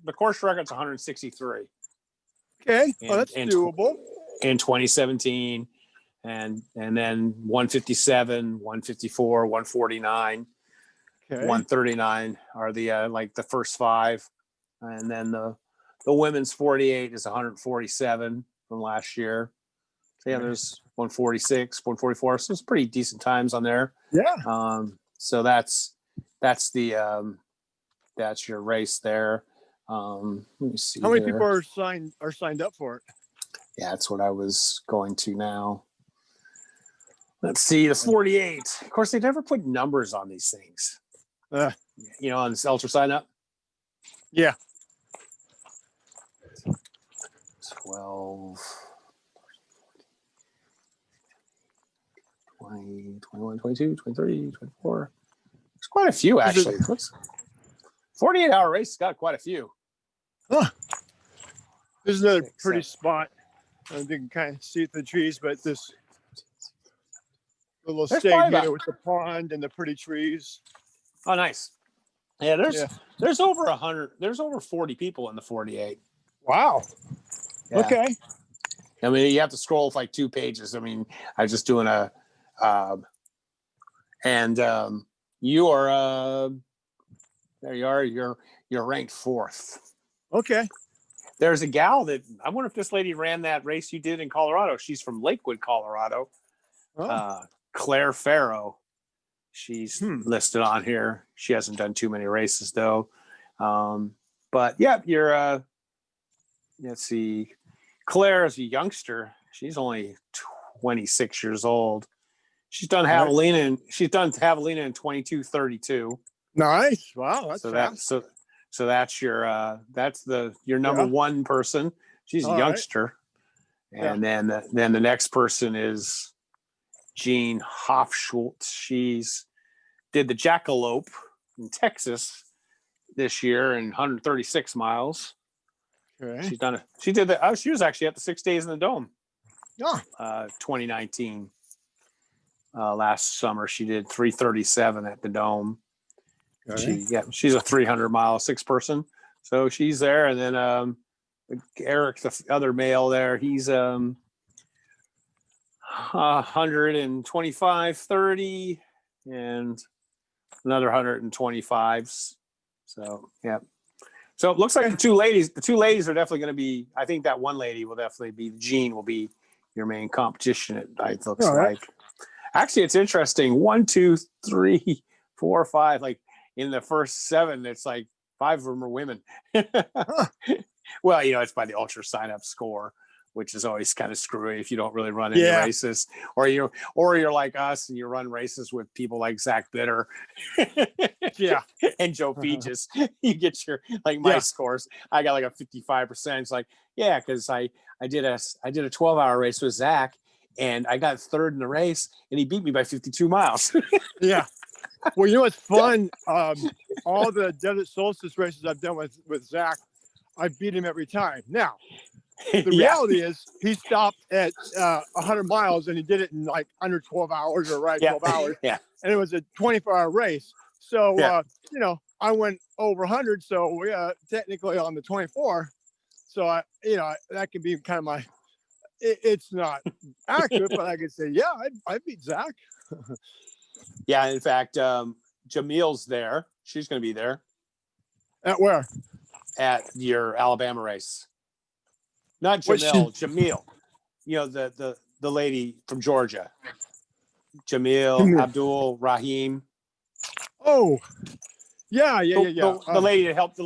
record's 163 Okay. Oh, in that's doable. in 2017, and then 157, 154, 149, Okay. 139 are the like the first five, and then the women's 48 is 147 from last year. So yeah, Okay. there's 146, 144. So it's pretty decent times on there. Yeah. So that's the that's your race there. Let me see. How many here. people are signed up for it? Yeah, that's what I was going to now. Let's see, the 48. Of course, they never put numbers on these things. You know, on this ultra sign up. Yeah. 12, 20, 21, 22, 23, 24. There's quite a few, actually. 48-hour race got quite a few. Huh. There's another 6, pretty 7. spot. You can kind of see through the trees, but this little There's state probably here with the pond and the pretty trees. Oh, nice. Yeah, Yeah. there's over 100. There's over 40 people in the 48. Wow. Yeah. Okay. I mean, you have to scroll like 2 pages. I mean, I was just doing a, you are, there you are. You're ranked 4th. Okay. There's a gal that I wonder if this lady ran that race you did in Colorado. She's from Lakewood, Colorado. Oh. Claire Farrow. She's listed on here. She hasn't done too many races though. But yeah, you're let's see. Claire is a youngster. She's only 26 years old. She's done javelina and she's done javelina in 22:32. Nice. Wow. That's So fast. so that's your your number one person. She's a All youngster. Right. And then the next person is Jean Hofschultz. She's did the Jackalope in Texas this year in 136 miles. Okay. She did that. She was actually at the 6 days in the Dome. Oh. 2019. Last summer she did 337 at the Dome. Okay. She's a 300-mile 6 person. So she's there. And then Eric, the other male there, he's 125, 30, and another 125s. So yeah. So it looks like the two ladies are definitely going to be, I think that one lady will definitely be, Jean will be your main competition. It looks like. Actually, it's interesting. 1, 2, 3, 4, 5. Like in the first 7, it's like 5 of them are women. Well, it's by the ultra sign up score, which is always kind of screwy if you don't really run any races, or you're like us and you run races with people like Zach Bitter, and Joe Peaches. You get your my scores. I got like a 55%. It's like because I did a 12-hour race with Zach, and I got 3rd in the race, and he beat me by 52 miles. Yeah. Well, what's fun? All the Desert Solstice races I've done with Zach, I beat him every time. Now, the reality is he stopped at 100 miles and he did it in like under 12 hours or 12 hours. Yeah. And it was a 24-hour race. So, I went over 100. So technically on the 24. So that could be kind of my, it's not accurate, but I could say, I beat Zach. Yeah. In fact, Jamil's there. She's going to be there. At where? At your Alabama race. Not Jamil, Jamil. The lady from Georgia. Jamil, Abdul Rahim. Oh, yeah. The lady that helped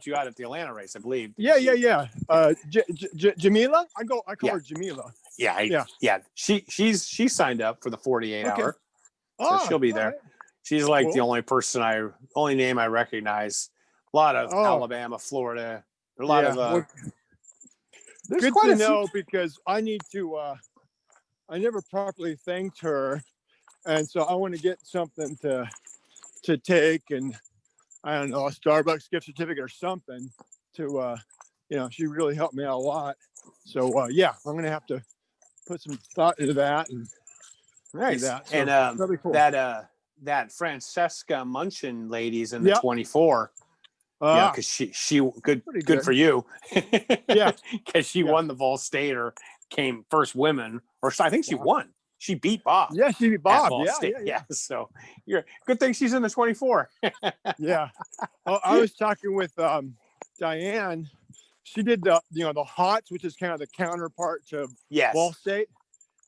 you out at the Atlanta race, I believe. Yeah. Jamila? I call her Jamila. Yeah. She signed up for the 48 hour. So she'll be there. Right. She's like the only name I recognize. A lot of Alabama, Florida. A lot of good to know because I need to I never properly thanked her, and so I want to get something to take, and I don't know, a Starbucks gift certificate or something to she really helped me out a lot. So yeah, I'm gonna have to put some thought into that and do Nice. that. So And that'll be cool. that Francesca Munchin lady's in the Yep. 24. Yeah, because she good Pretty good good. for you. Yeah. Because she Yeah. won the Vol State or came first women, or I think she Wow. won. She beat Bob. Yeah, she beat At Bob. Vol Yeah, State. yeah. So you're good thing she's in the 24. Yeah. I was talking with Diane. She did the HOTS, which is kind of the counterpart to Yes. Ball State,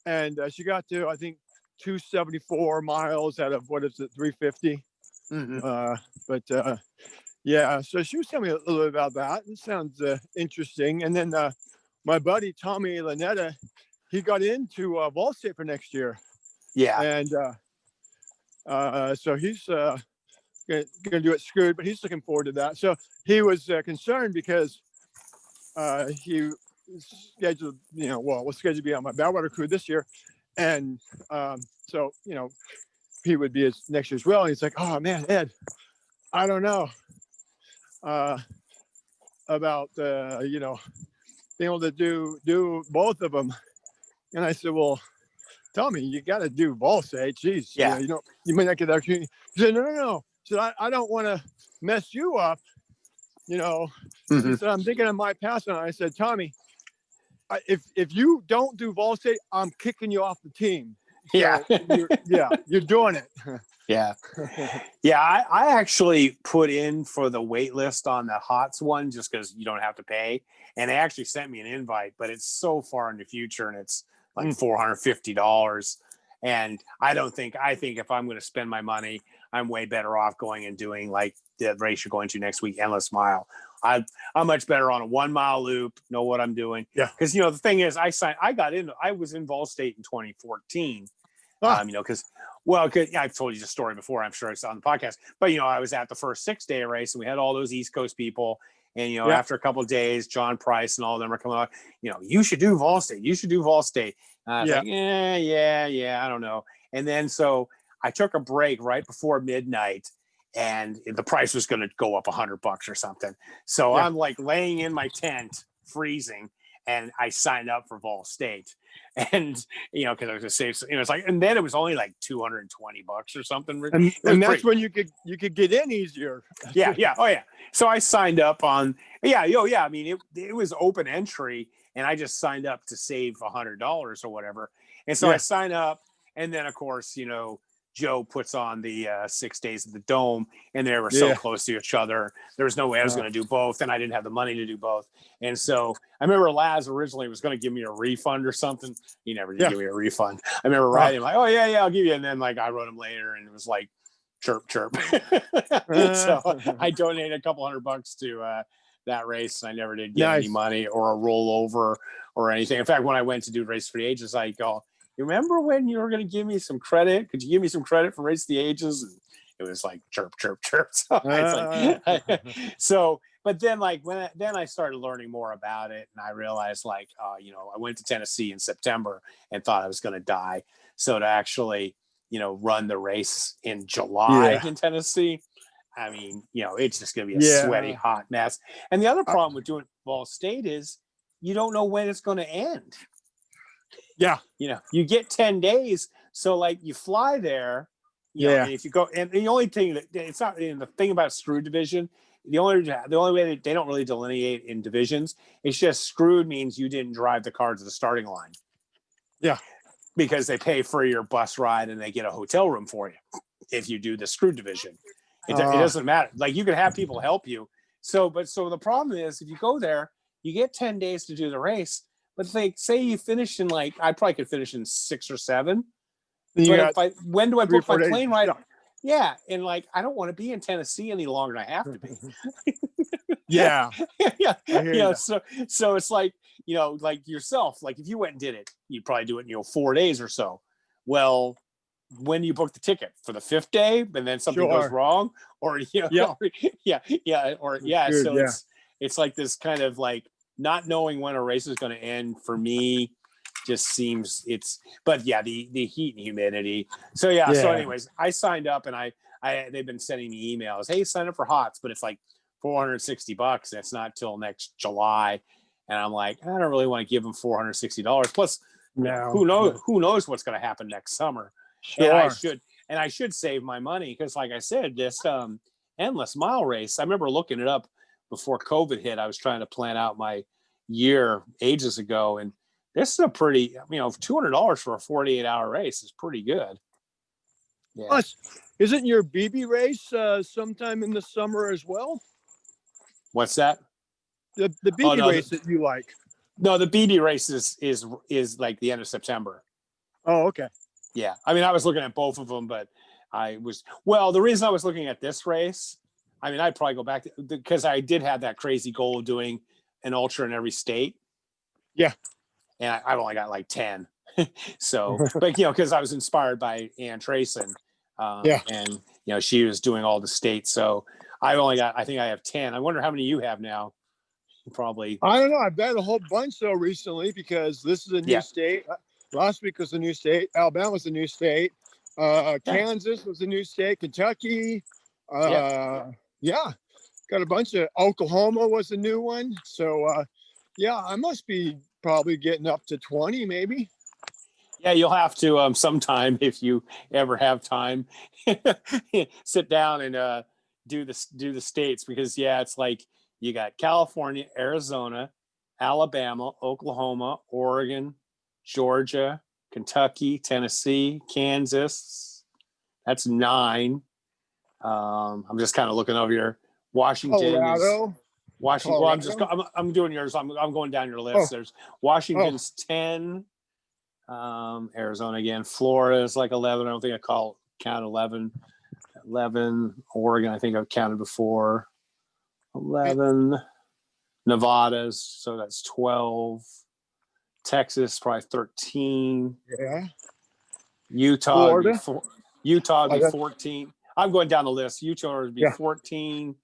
and she got to, I think, 274 miles out of, what is it, 350. Mhm. But yeah, so she was telling me a little bit about that. It sounds interesting. And then my buddy Tommy Lanetta, he got into Ball State for next year, Yeah. and so he's gonna do it screwed, but he's looking forward to that. So he was concerned because he scheduled, was scheduled to be on my Bellwater crew this year, and so he would be his next year as well. And he's like, "Oh man, Ed, I don't know about being able to do both of them." And I said, "Well, tell me, you got to do Ball State. Jeez, Yeah. you may not get that opportunity." He said, "No. He said, I don't want to mess you up. He Mhm. said, "I'm thinking I might pass on." I said, "Tommy, if you don't do Ball State, I'm kicking you off the team." So Yeah. you're doing it. Yeah. Yeah. I actually put in for the wait list on the HOTS one just because you don't have to pay. And they actually sent me an invite, but it's so far in the future and it's like $450. And I think if I'm going to spend my money, I'm way better off going and doing like the race you're going to next week, Endless Mile. I'm much better on a 1 mile loop, know what I'm doing. Yeah. Because, the thing is, I was in Vol State in 2014. Because I've told you the story before. I'm sure it's on the podcast, but I was at the first 6-day race and we had all those East Coast people. And, after a couple of days, John Price and all of them are coming up, you should do Vol State. You should do Vol State. And I was like, yeah, I don't know. And then, so I took a break right before midnight and the price was going to go up $100 or something. So I'm like laying in my tent, freezing, and I signed up for Vol State. And because I was gonna save, it's like, and then it was only like $220 or something. And that's when you could get in easier. Yeah. Oh yeah. So I signed up on. Yeah. I mean, it was open entry, and I just signed up to save $100 or whatever. And so I sign up, and then of course, Joe puts on the 6 days at the Dome, and they were so close to each other. There was no way I was going to do both, and I didn't have the money to do both. And so I remember Laz originally was going to give me a refund or something. He never did give me a refund. I remember writing like, "Oh yeah, I'll give you," and then like I wrote him later, and it was like, chirp. So I donated a couple $100 to that race, and I never did get any money or a rollover or anything. In fact, when I went to do Race for the Ages, I go, "You remember when you were going to give me some credit? Could you give me some credit for Race the Ages?" And it was like chirp. So but then like then I started learning more about it, and I realized like, I went to Tennessee in September and thought I was going to die. So to actually, run the race in July in Tennessee, I mean, it's just going to be a sweaty, hot mess. And the other problem with doing Ball State is you don't know when it's going to end. Yeah. You get 10 days. So like you fly there, and if you go, and the only thing that it's not the thing about screwed division, the only way that they don't really delineate in divisions, it's just screwed means you didn't drive the car to the starting line. Yeah. Because they pay for your bus ride and they get a hotel room for you. If you do the screwed division, it doesn't matter. Like you can have people help you. So the problem is if you go there, you get 10 days to do the race. But say you finish in like, I probably could finish in 6 or 7. But when do I book my plane ride? Yeah. And like, I don't want to be in Tennessee any longer than I have to be. Yeah. So it's like, like yourself, like if you went and did it, you'd probably do it in, 4 days or so. Well, when do you book the ticket for the 5th day and then something goes wrong or, So it's like this kind of like not knowing when a race is going to end for me just seems but the heat and humidity. So anyways, I signed up and they've been sending me emails. Hey, sign up for HOTS, but it's like $460. That's not till next July. And I'm like, I don't really want to give him $460. Plus, No. who knows what's going to happen next summer. Sure. And I should save my money because, like I said, this endless mile race, I remember looking it up before COVID hit. I was trying to plan out my year ages ago, and this is a pretty, $200 for a 48-hour race is pretty good. Yeah. Plus, isn't your BB race sometime in the summer as well? What's that? The BB race that you like? No, the BB race is like the end of September. Oh, okay. Yeah. I mean, I was looking at both of them, but the reason I was looking at this race, I mean, I'd probably go back because I did have that crazy goal of doing an ultra in every state. Yeah. And I've only got like 10. So, but, because I was inspired by Ann Trayson. And, she was doing all the states. So I think I have 10. I wonder how many you have now. Probably. I don't know. I've done a whole bunch though recently because this is a new state. Last week was a new state. Alabama was a new state. Kansas was a new state. Kentucky. Got a bunch of Oklahoma was a new one. So I must be probably getting up to 20 maybe. Yeah, you'll have to sometime if you ever have time sit down and do the states because it's like you got California, Arizona, Alabama, Oklahoma, Oregon, Georgia, Kentucky, Tennessee, Kansas. That's 9. I'm just kind of looking over here. Washington. Colorado. Washington. Well, I'm doing yours. I'm going down your list. There's Washington's 10. Arizona again. Florida is like 11. I don't think I count 11. 11. Oregon, I think I've counted before. 11. Nevada's, so that's 12. Texas, probably 13. Yeah. Utah would be 14. 14. I'm going down the list. Utah would be 14.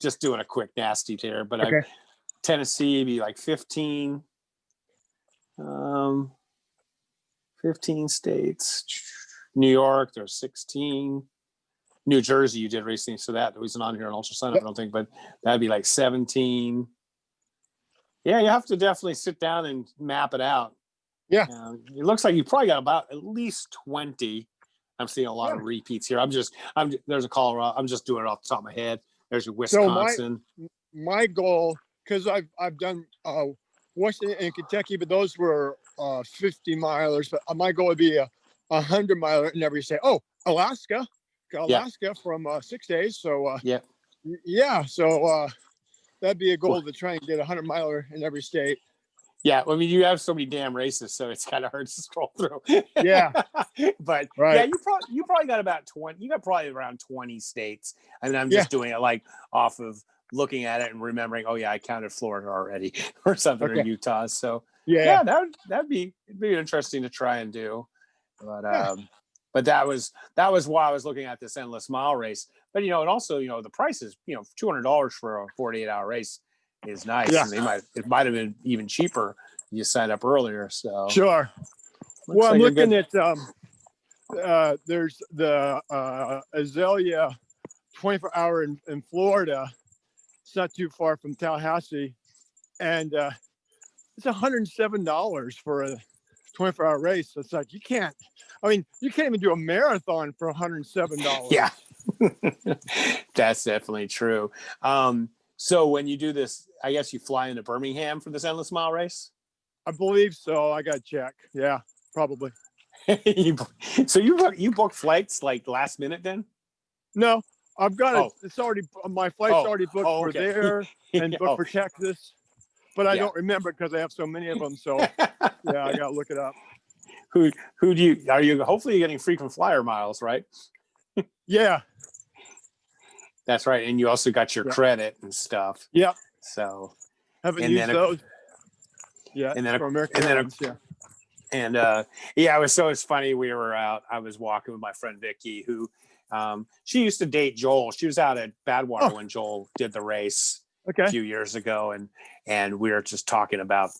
Just doing a quick nasty there, but Tennessee would be like 15. 15 states. New York, there's 16. New Jersey, you did recently, so that wasn't on here in ultrasound, I don't think, but that'd be like 17. Yeah, you have to definitely sit down and map it out. Yeah. It looks like you probably got about at least 20. I'm seeing a lot of repeats here. There's a Colorado. I'm just doing it off the top of my head. There's a Wisconsin. So my goal, because I've done Washington and Kentucky, but those were 50 milers. But my goal would be a 100 miler in every state. Oh, Alaska from 6 days. So so that'd be a goal to try and get a 100 miler in every state. Yeah, I mean, you have so many damn races, so it's kind of hard to scroll through. Yeah, but right. You probably got about 20. You got probably around 20 states. I mean, I'm just doing it like off of looking at it and remembering. Oh yeah, I counted Florida already, or something, or Utah. So that'd be interesting to try and do. But that was why I was looking at this endless mile race. But and also the price is $200 for a 48-hour race is nice. Yeah. And it might have been even cheaper if you signed up earlier. So sure. Well, I'm looking at there's the Azalea 24-hour in Florida. It's not too far from Tallahassee, and it's $107 for a 24-hour race. It's like you can't even do a marathon for $107. Yeah. That's definitely true. So when you do this, I guess you fly into Birmingham for this endless mile race? I believe so. I got to check. Yeah, probably. So you book flights like last minute then? No, I've got it. It's already, my flight's already booked for there and booked for Texas, but I don't remember because I have so many of them. So I got to look it up. Who are you hopefully you're getting frequent flyer miles, right? Yeah. That's right. And you also got your credit and stuff. Yeah. So haven't used those. Yeah. And then for American Airlines, it's funny. We were out. I was walking with my friend Vicky, who she used to date Joel. She was out at Badwater when Joel did the race a few years ago, and we were just talking about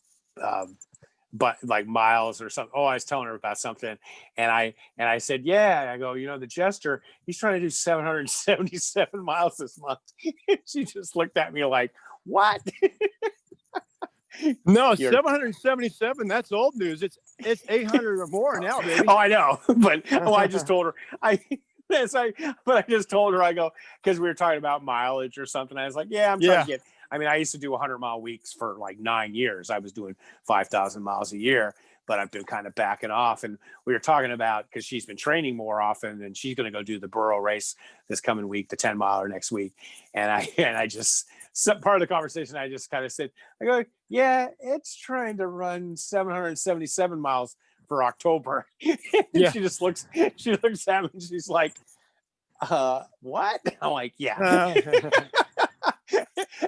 but like miles or something. I was telling her about something, and I said, I go, the Jester, he's trying to do 777 miles this month. She just looked at me like, what? No, You're- 777. That's old news. It's 800 or more now, baby. Oh, I know, but I just told her but I just told her, I go, because we were talking about mileage or something. I was like, yeah, I'm trying to get. I mean, I used to do 100-mile weeks for like 9 years. I was doing 5,000 miles a year, but I've been kind of backing off. And we were talking about, because she's been training more often, and she's going to go do the Borough race this coming week, the 10-miler next week. And I just, some part of the conversation, I just kind of said, I go, yeah, it's trying to run 777 miles for October. Yeah. She looks at me and she's like, what? I'm like, yeah.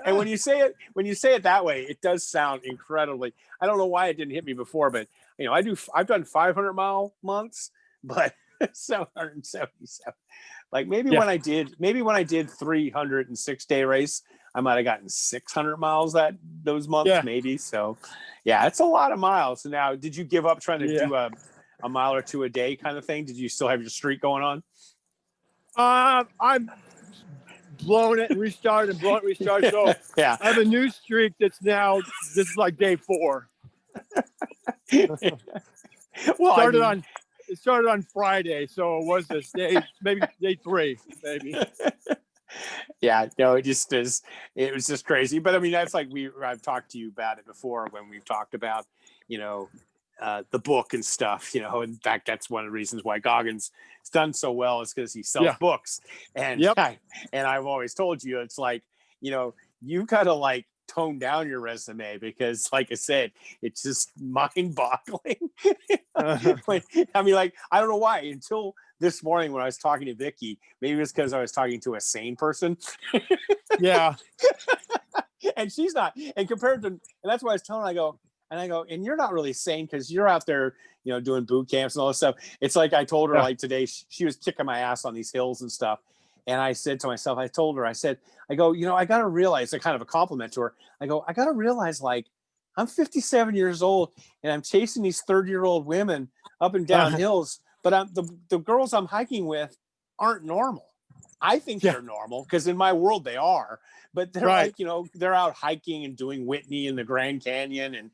And when you say it that way, it does sound incredibly. I don't know why it didn't hit me before, but I've done 500-mile months, but 777. Like maybe when I did 306-day race, I might have gotten 600 miles those months, maybe. So yeah, it's a lot of miles. So now, did you give up trying to do a mile or two a day kind of thing? Did you still have your streak going on? I'm blowing it and restarted and blowing it, restarted. So Yeah. I have a new streak that's now, this is like day 4. Well, It started on Friday, so it was this maybe day 3, maybe. Yeah, no, it was just crazy. But I mean, that's like I've talked to you about it before when we've talked about, the book and stuff, in fact, that's one of the reasons why Goggins has done so well, is because he sells books. And I've always told you, it's like, you've got to like tone down your resume, because like I said, it's just mind-boggling. I mean, like, I don't know why, until this morning when I was talking to Vicky, maybe it was because I was talking to a sane person. Yeah. And she's not, and compared to, and that's why I was telling her, I go, and you're not really sane, because you're out there, doing boot camps and all this stuff. It's like, I told her like today, she was kicking my ass on these hills and stuff. And I said to myself, I go, I got to realize, a kind of a compliment to her. I go, I got to realize, like, I'm 57 years old and I'm chasing these 30-year-old women up and down hills, but the girls I'm hiking with aren't normal. I think they're normal, because in my world they are, but they're like, they're out hiking and doing Whitney in the Grand Canyon and,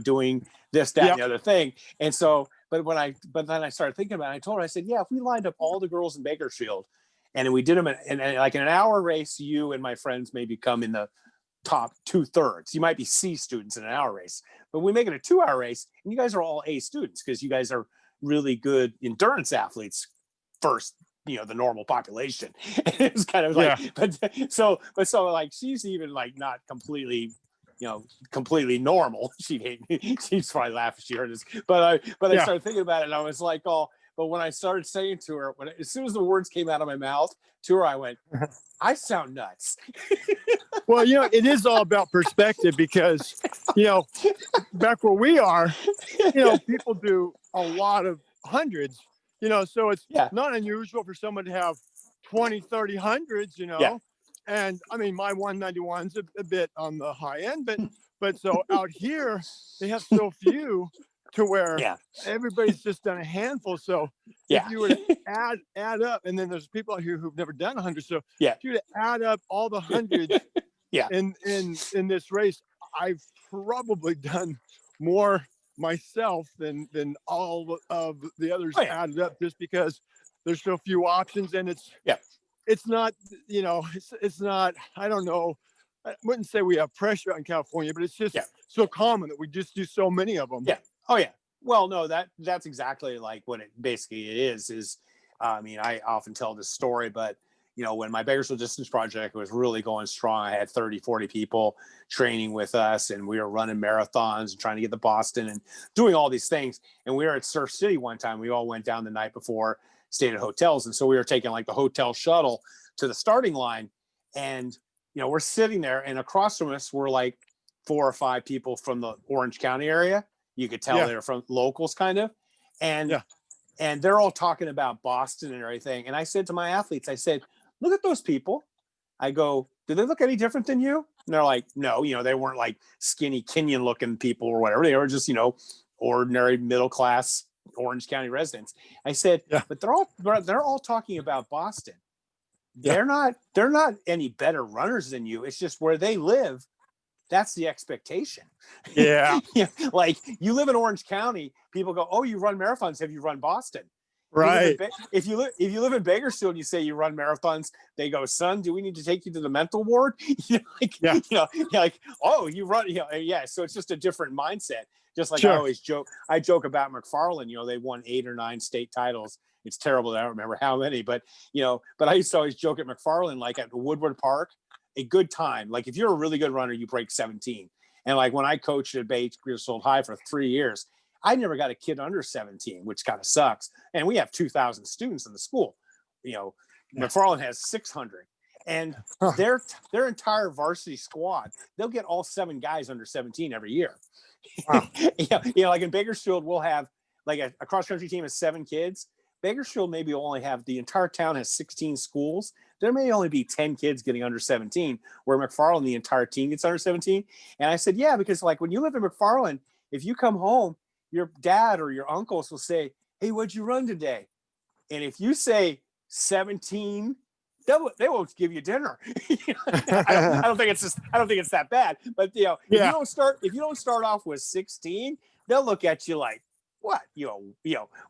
doing this, that, and the other thing. And so, but then I started thinking about it. I told her, I said, yeah, if we lined up all the girls in Bakersfield and we did them in like in an hour race, you and my friends maybe come in the top 2/3. You might be C students in an hour race, but we make it a 2-hour race, and you guys are all A students, because you guys are really good endurance athletes first, the normal population. It was kind of like, but so like, she's even like not completely, completely normal. She's probably laughing if she heard this, but I started thinking about it, and I was like, but when I started saying to her, as soon as the words came out of my mouth to her, I went, I sound nuts. Well, it is all about perspective, because, back where we are, people do a lot of hundreds, so it's not unusual for someone to have 20, 30 hundreds, and I mean, my 191's a bit on the high end, but so out here they have so few to where everybody's just done a handful. So if you were to add up, and then there's people out here who've never done 100. So if you were to add up all the hundreds in this race, I've probably done more myself than all of the others added up, just because there's so few options, and it's not, it's not, I don't know, I wouldn't say we have pressure on California, but it's just so common that we just do so many of them. Oh yeah. Well, no, that's exactly like what it basically is, I mean, I often tell this story, but when my Bakersfield Distance Project was really going strong, I had 30, 40 people training with us, and we were running marathons and trying to get to Boston and doing all these things. And we were at Surf City one time. We all went down the night before, stayed at hotels. And so we were taking like the hotel shuttle to the starting line, and, we're sitting there, and across from us were like 4 or 5 people from the Orange County area. You could tell they were from locals kind of. And they're all talking about Boston and everything. And I said to my athletes, I said, look at those people. I go, do they look any different than you? And they're like, no, they weren't like skinny Kenyan looking people or whatever. They were just, ordinary middle-class Orange County residents. I said, but they're all talking about Boston. They're not any better runners than you. It's just where they live. that's the expectation. Yeah. Like you live in Orange County, people go, "Oh, you run marathons. Have you run Boston?" Right. If you live in Bakersfield, you say you run marathons. They go, "Son, do we need to take you to the mental ward?" Yeah. Like, "Oh, you run." Yeah. So it's just a different mindset. Just like Sure. I joke about McFarland. They won 8 or 9 state titles. It's terrible that I don't remember how many, but I used to always joke at McFarland, like at Woodward Park, a good time. Like if you're a really good runner, you break 17. And like when I coached at Bakersfield High for 3 years, I never got a kid under 17, which kind of sucks. And we have 2,000 students in the school. McFarland has 600, and their entire varsity squad, they'll get all 7 guys under 17 every year. Wow. Like in Bakersfield, we'll have like a cross country team of 7 kids. Bakersfield maybe only have, the entire town has 16 schools. There may only be 10 kids getting under 17, where McFarland, the entire team gets under 17. And I said, yeah, because like when you live in McFarland, if you come home, your dad or your uncles will say, "Hey, what'd you run today?" And if you say 17, they won't give you dinner. I don't think it's that bad. But if you don't start off with 16, they'll look at you like, what?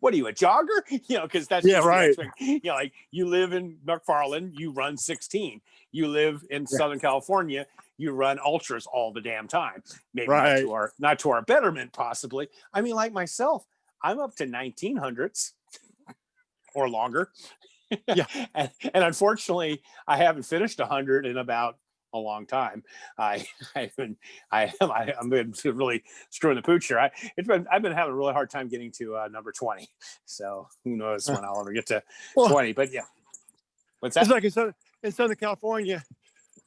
What are you, a jogger? Because that's right. Like you live in McFarland, you run 16. You live in Southern California, you run ultras all the damn time. Maybe Right. not to our betterment, possibly. I mean, like myself, I'm up to 1900s or longer. Yeah. and unfortunately, I haven't finished 100 in about a long time. I'm been really screwing the pooch here. I've been having a really hard time getting to number 20. So who knows when I'll ever get to 20? But yeah, what's that? It's like in Southern California,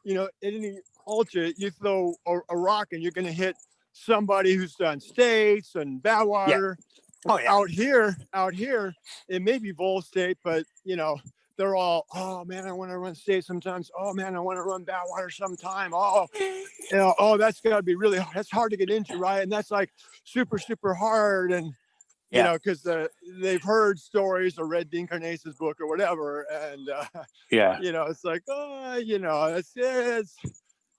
in any ultra, you throw a rock and you're going to hit somebody who's done states and Badwater. Yeah. Oh yeah. Out here, it may be Vol State, but they're all, "Oh man, I want to run state sometimes. Oh man, I want to run Badwater sometime. Oh, that's got to be really hard. That's hard to get into, right?" And that's like super, super hard. And because they've heard stories or read Dean Carnace's book or whatever, and it's like,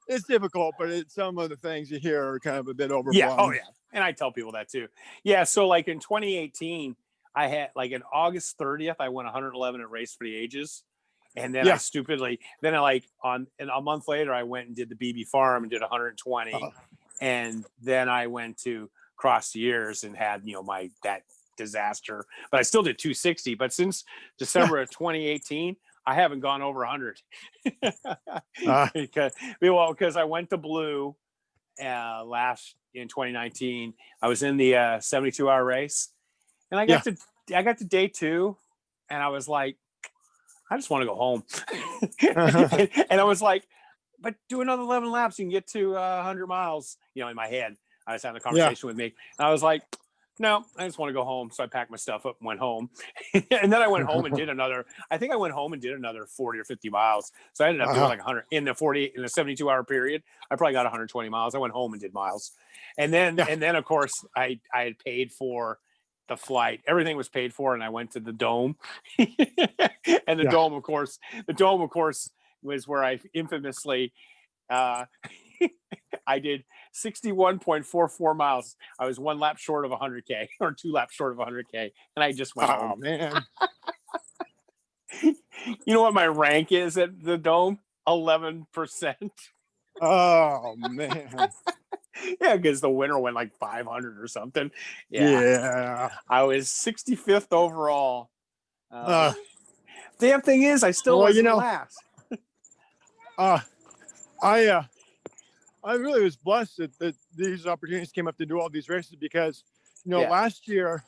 it's difficult, but some of the things you hear are kind of a bit overblown. Yeah. Oh yeah. And I tell people that too. Yeah. So like in 2018, I had like in August 30th, I went 111 at Race for the Ages. And then and a month later, I went and did the BB Farm and did 120. And then I went to Cross the Years and had, that disaster, but I still did 260. But since December of 2018, I haven't gone over 100 because I went to Blue in 2019. I was in the 72-hour race, and I got to day 2, and I was like, I just want to go home. And I was like, but do another 11 laps, you can get to 100 miles. In my head, I was having a conversation with me, and I was like, no, I just want to go home. So I packed my stuff up and went home. And then I went home and did another 40 or 50 miles. So I ended up doing like 100 in the 72-hour period. I probably got 120 miles. I went home and did miles. And then of course I had paid for the flight. Everything was paid for. And I went to the Dome. And the Dome, of course, was where I infamously, I did 61.44 miles. I was 1 lap short of 100K or 2 laps short of 100K. And I just went home. Man. You know what my rank is at the Dome? 11%. Oh, man. Yeah, because the winner went like 500 or something. Yeah. I was 65th overall. Damn thing is, I still wasn't last. I really was blessed that these opportunities came up to do all these races because, last year,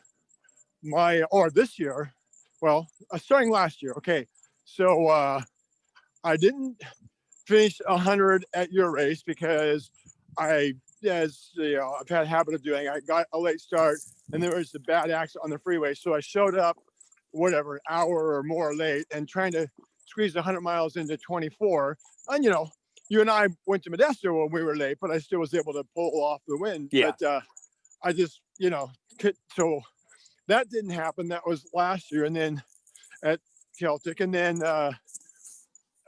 starting last year. Okay. So I didn't finish 100 at your race because I've had a habit of doing, I got a late start and there was a bad accident on the freeway. So I showed up, an hour or more late and trying to squeeze 100 miles into 24. And, you and I went to Modesto when we were late, but I still was able to pull off the win. Yeah. But I just, so that didn't happen. That was last year. And then at Celtic, and then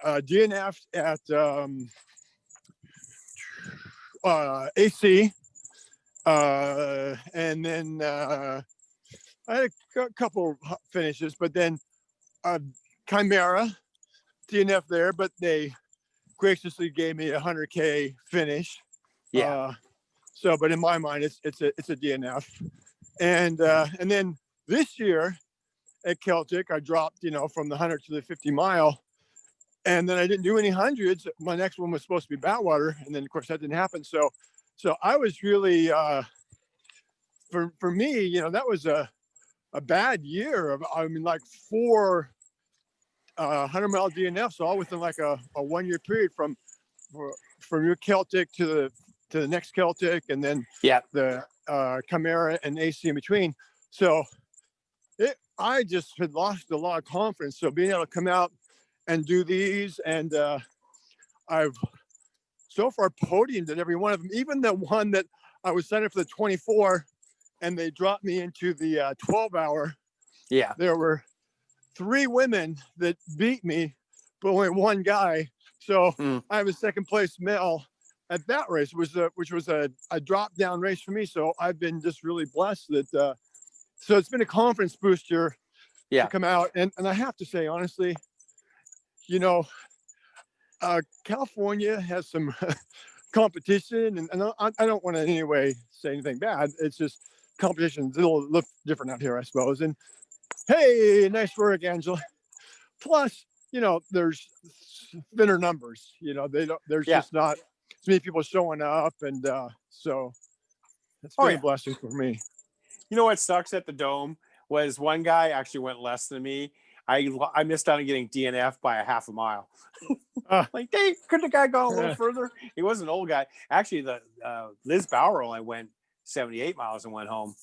DNF at AC, and then I had a couple finishes, but then Chimera DNF there, but they graciously gave me a 100K finish. Yeah. So, but in my mind, it's a DNF, and then this year at Celtic, I dropped, from the 100 to the 50 mile, and then I didn't do any hundreds. My next one was supposed to be Batwater, and then of course that didn't happen. So I was really, for me, that was a bad year. I mean, like 4 100-mile DNFs, all within like a 1 year period from your Celtic to the next Celtic, and then the Chimera and AC in between. So I just had lost a lot of confidence. So being able to come out and do these, and I've so far podiumed at every one of them, even the one that I was signed up for the 24 and they dropped me into the 12-hour. Yeah. There were 3 women that beat me, but only one guy. So I have a second place male at that race, which was a drop down race for me. So I've been just really blessed that, so it's been a confidence booster to come out. And I have to say, honestly, California has some competition, and I don't want to in any way say anything bad. It's just competition's a little different out here, I suppose. And hey, nice work, Angela. Plus, there's thinner numbers. There's just not as many people showing up, and so it's been a blessing for me. You know what sucks at the Dome was one guy actually went less than me. I missed out on getting DNF by a half a mile. Like, hey, couldn't the guy go a little further? He was an old guy. Actually, the Liz Bauer only went 78 miles and went home.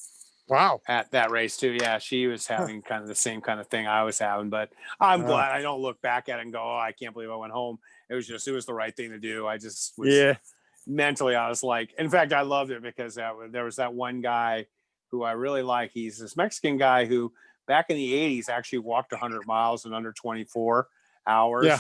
Wow. At that race too. Yeah, she was having kind of the same kind of thing I was having, but I'm glad I don't look back at it and go, oh, I can't believe I went home. It was the right thing to do. I just was mentally, I was like, in fact, I loved it because there was that one guy who I really like. He's this Mexican guy who back in the 80s actually walked 100 miles in under 24 hours. Yeah.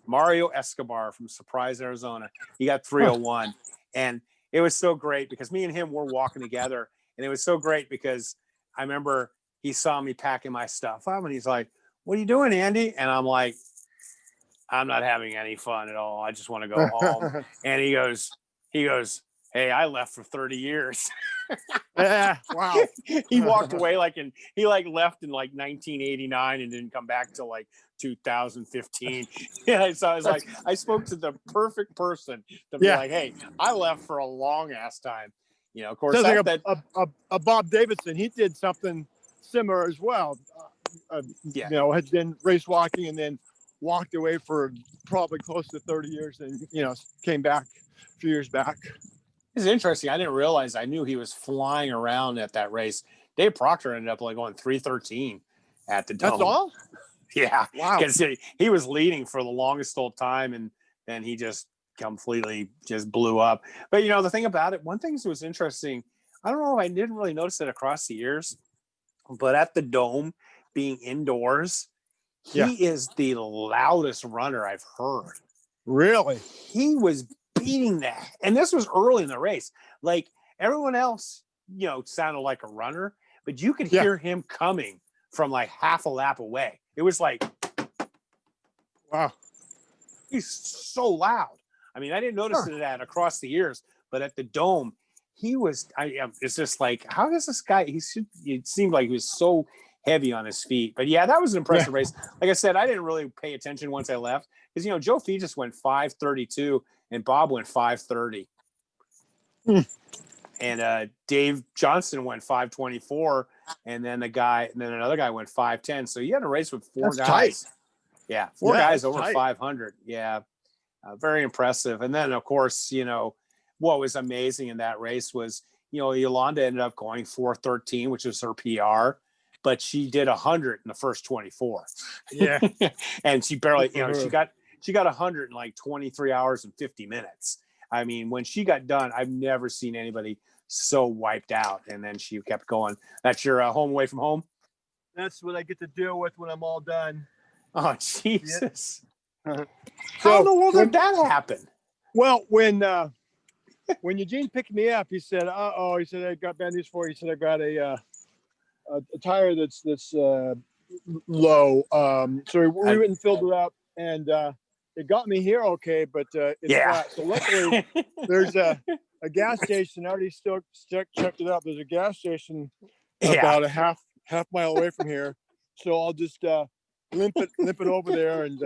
Mario Escobar from Surprise, Arizona. He got 301. And it was so great because me and him were walking together. And it was so great because I remember he saw me packing my stuff up and he's like, what are you doing, Andy? And I'm like, I'm not having any fun at all. I just want to go home. And he goes, hey, I left for 30 years. Wow. He walked away left in like 1989 and didn't come back till like 2015. Yeah, so I was like, I spoke to the perfect person to be like, hey, I left for a long ass time. Of course, sounds like a Bob Davidson. He did something similar as well. Had been race walking and then walked away for probably close to 30 years, and came back a few years back. It's interesting. I didn't realize. I knew he was flying around at that race. Dave Proctor ended up like going 3:13 at the Dome. That's all? Yeah. Wow. Because he was leading for the longest old time, and then he just completely just blew up. But the thing about it, one thing that was interesting, I don't know if I didn't really notice it across the years, but at the Dome being indoors, he is the loudest runner I've heard. Really? He was beating that. And this was early in the race. Like everyone else, sounded like a runner, but you could hear him coming from like half a lap away. It was like, wow, he's so loud. I mean, I didn't notice that across the years, but at the Dome, he was, it's just like, how does this guy, it seemed like he was so heavy on his feet. But yeah, that was an impressive race. Like I said, I didn't really pay attention once I left because, Joe Feegis went 5:32 and Bob went 5:30. And Dave Johnson went 5:24, and then another guy went 5:10. So you had a race with four guys. Tight. Yeah, four guys over tight. 500. Yeah, very impressive. And then, of course, what was amazing in that race was, Yolanda ended up going 4:13, which was her PR, but she did 100 in the first 24. Yeah, and she barely, she got 100 in like 23 hours and 50 minutes. I mean, when she got done, I've never seen anybody so wiped out. And then she kept going. That's your home away from home? That's what I get to deal with when I'm all done. Oh, Jesus. Yeah. How in the world did that happen? Well, when when Eugene picked me up, he said, "Uh-oh," he said, "I got bad news for you." He said, "I got a tire that's low." So we went and filled it up, and it got me here okay, but it's Yeah. flat. So luckily, there's a gas station. I already checked it out. There's a gas station about a half mile away from here, so I'll just limp it over there, and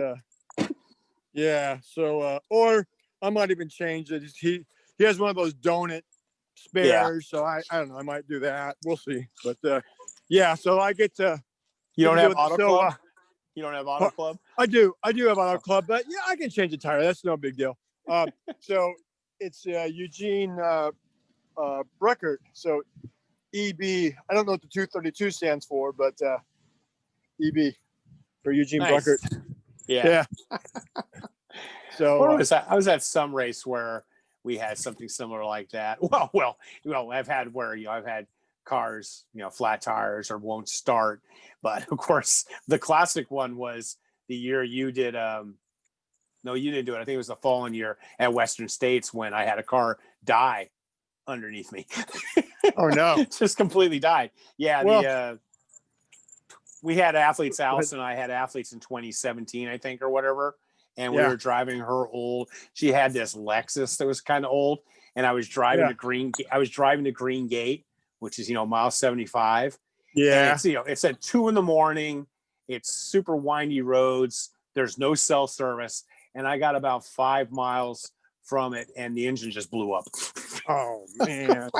yeah. So or I might even change it. He has one of those donut spares, so I don't know. I might do that. We'll see. But yeah. So I get to. You don't get to have do it. Auto So, Club? You don't have Auto Club? I do have Auto Club, but yeah, I can change the tire. That's no big deal. So it's Eugene Bruckert. So EB. I don't know what the 232 stands for, but EB for Eugene Nice. Bruckert. Yeah. So Where was that? I was at some race where we had something similar like that. Well, I've had I've had cars, flat tires or won't start. But of course, the classic one was the year you did. No, you didn't do it. I think it was the following year at Western States when I had a car die underneath me. oh no, Just completely died. Yeah. Well, we had athletes, Alice and I had athletes in 2017, I think, or whatever. And we Yeah. were driving her old. She had this Lexus that was kind of old, and I was driving to Green Gate, which is mile 75. Yeah. And it's at 2 a.m. It's super windy roads. There's no cell service, and I got about 5 miles from it, and the engine just blew up. Oh man.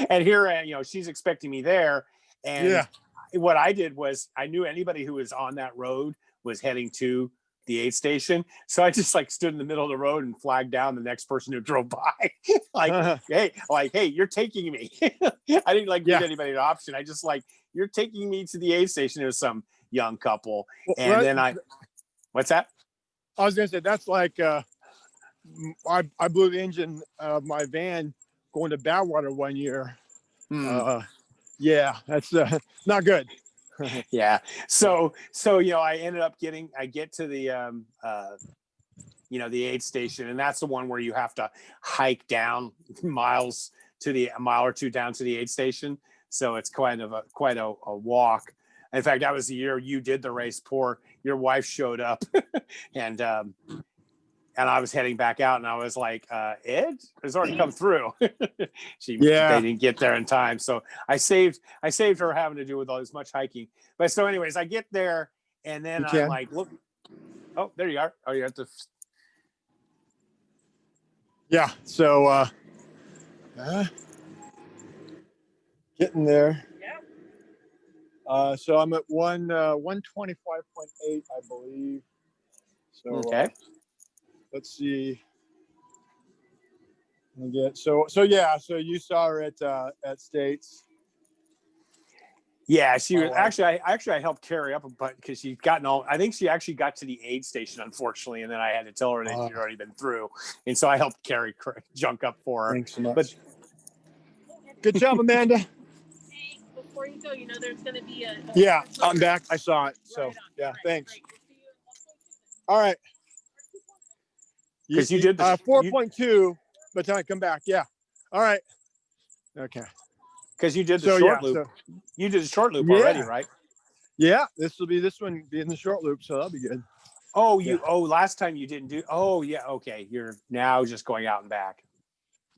And here, she's expecting me there, and Yeah. what I did was I knew anybody who was on that road was heading to the aid station. So I just stood in the middle of the road and flagged down the next person who drove by. Hey, you're taking me. I didn't give anybody an option. I just you're taking me to the aid station. It was some young couple. And then what's that? I was going to say, that's like, I blew the engine of my van going to Badwater one year. Yeah, that's not good. Yeah. So I ended up I get to the the aid station, and that's the one where you have to hike down miles to a mile or two down to the aid station. So it's quite a walk. In fact, that was the year you did the race. Your wife showed up and I was heading back out, and I was like, Ed has already come through. They didn't get there in time. So I saved her having to do with all this much hiking. But so anyways, I get there, and then I'm like, look, oh, there you are. Oh, you're at the. Yeah. So getting there. Yeah. So I'm at 125.8, I believe. So okay. Let's see. So you saw her at States. Yeah, she was I helped carry up, but because she'd gotten I think she actually got to the aid station, unfortunately, and then I had to tell her that she'd already been through, and so I helped carry junk up for her. Thanks so much. But good job, Amanda. Hey, before you go, there's going to be a yeah, I'm back. I saw it. So yeah, thanks. All right. Because you did the 4.2 by the time I come back. Yeah. All right. Okay. Because you did the short loop. You did the short loop already, right? Yeah. This one be in the short loop, so that'll be good. Oh, last time you didn't do. Oh, yeah. Okay. You're now just going out and back.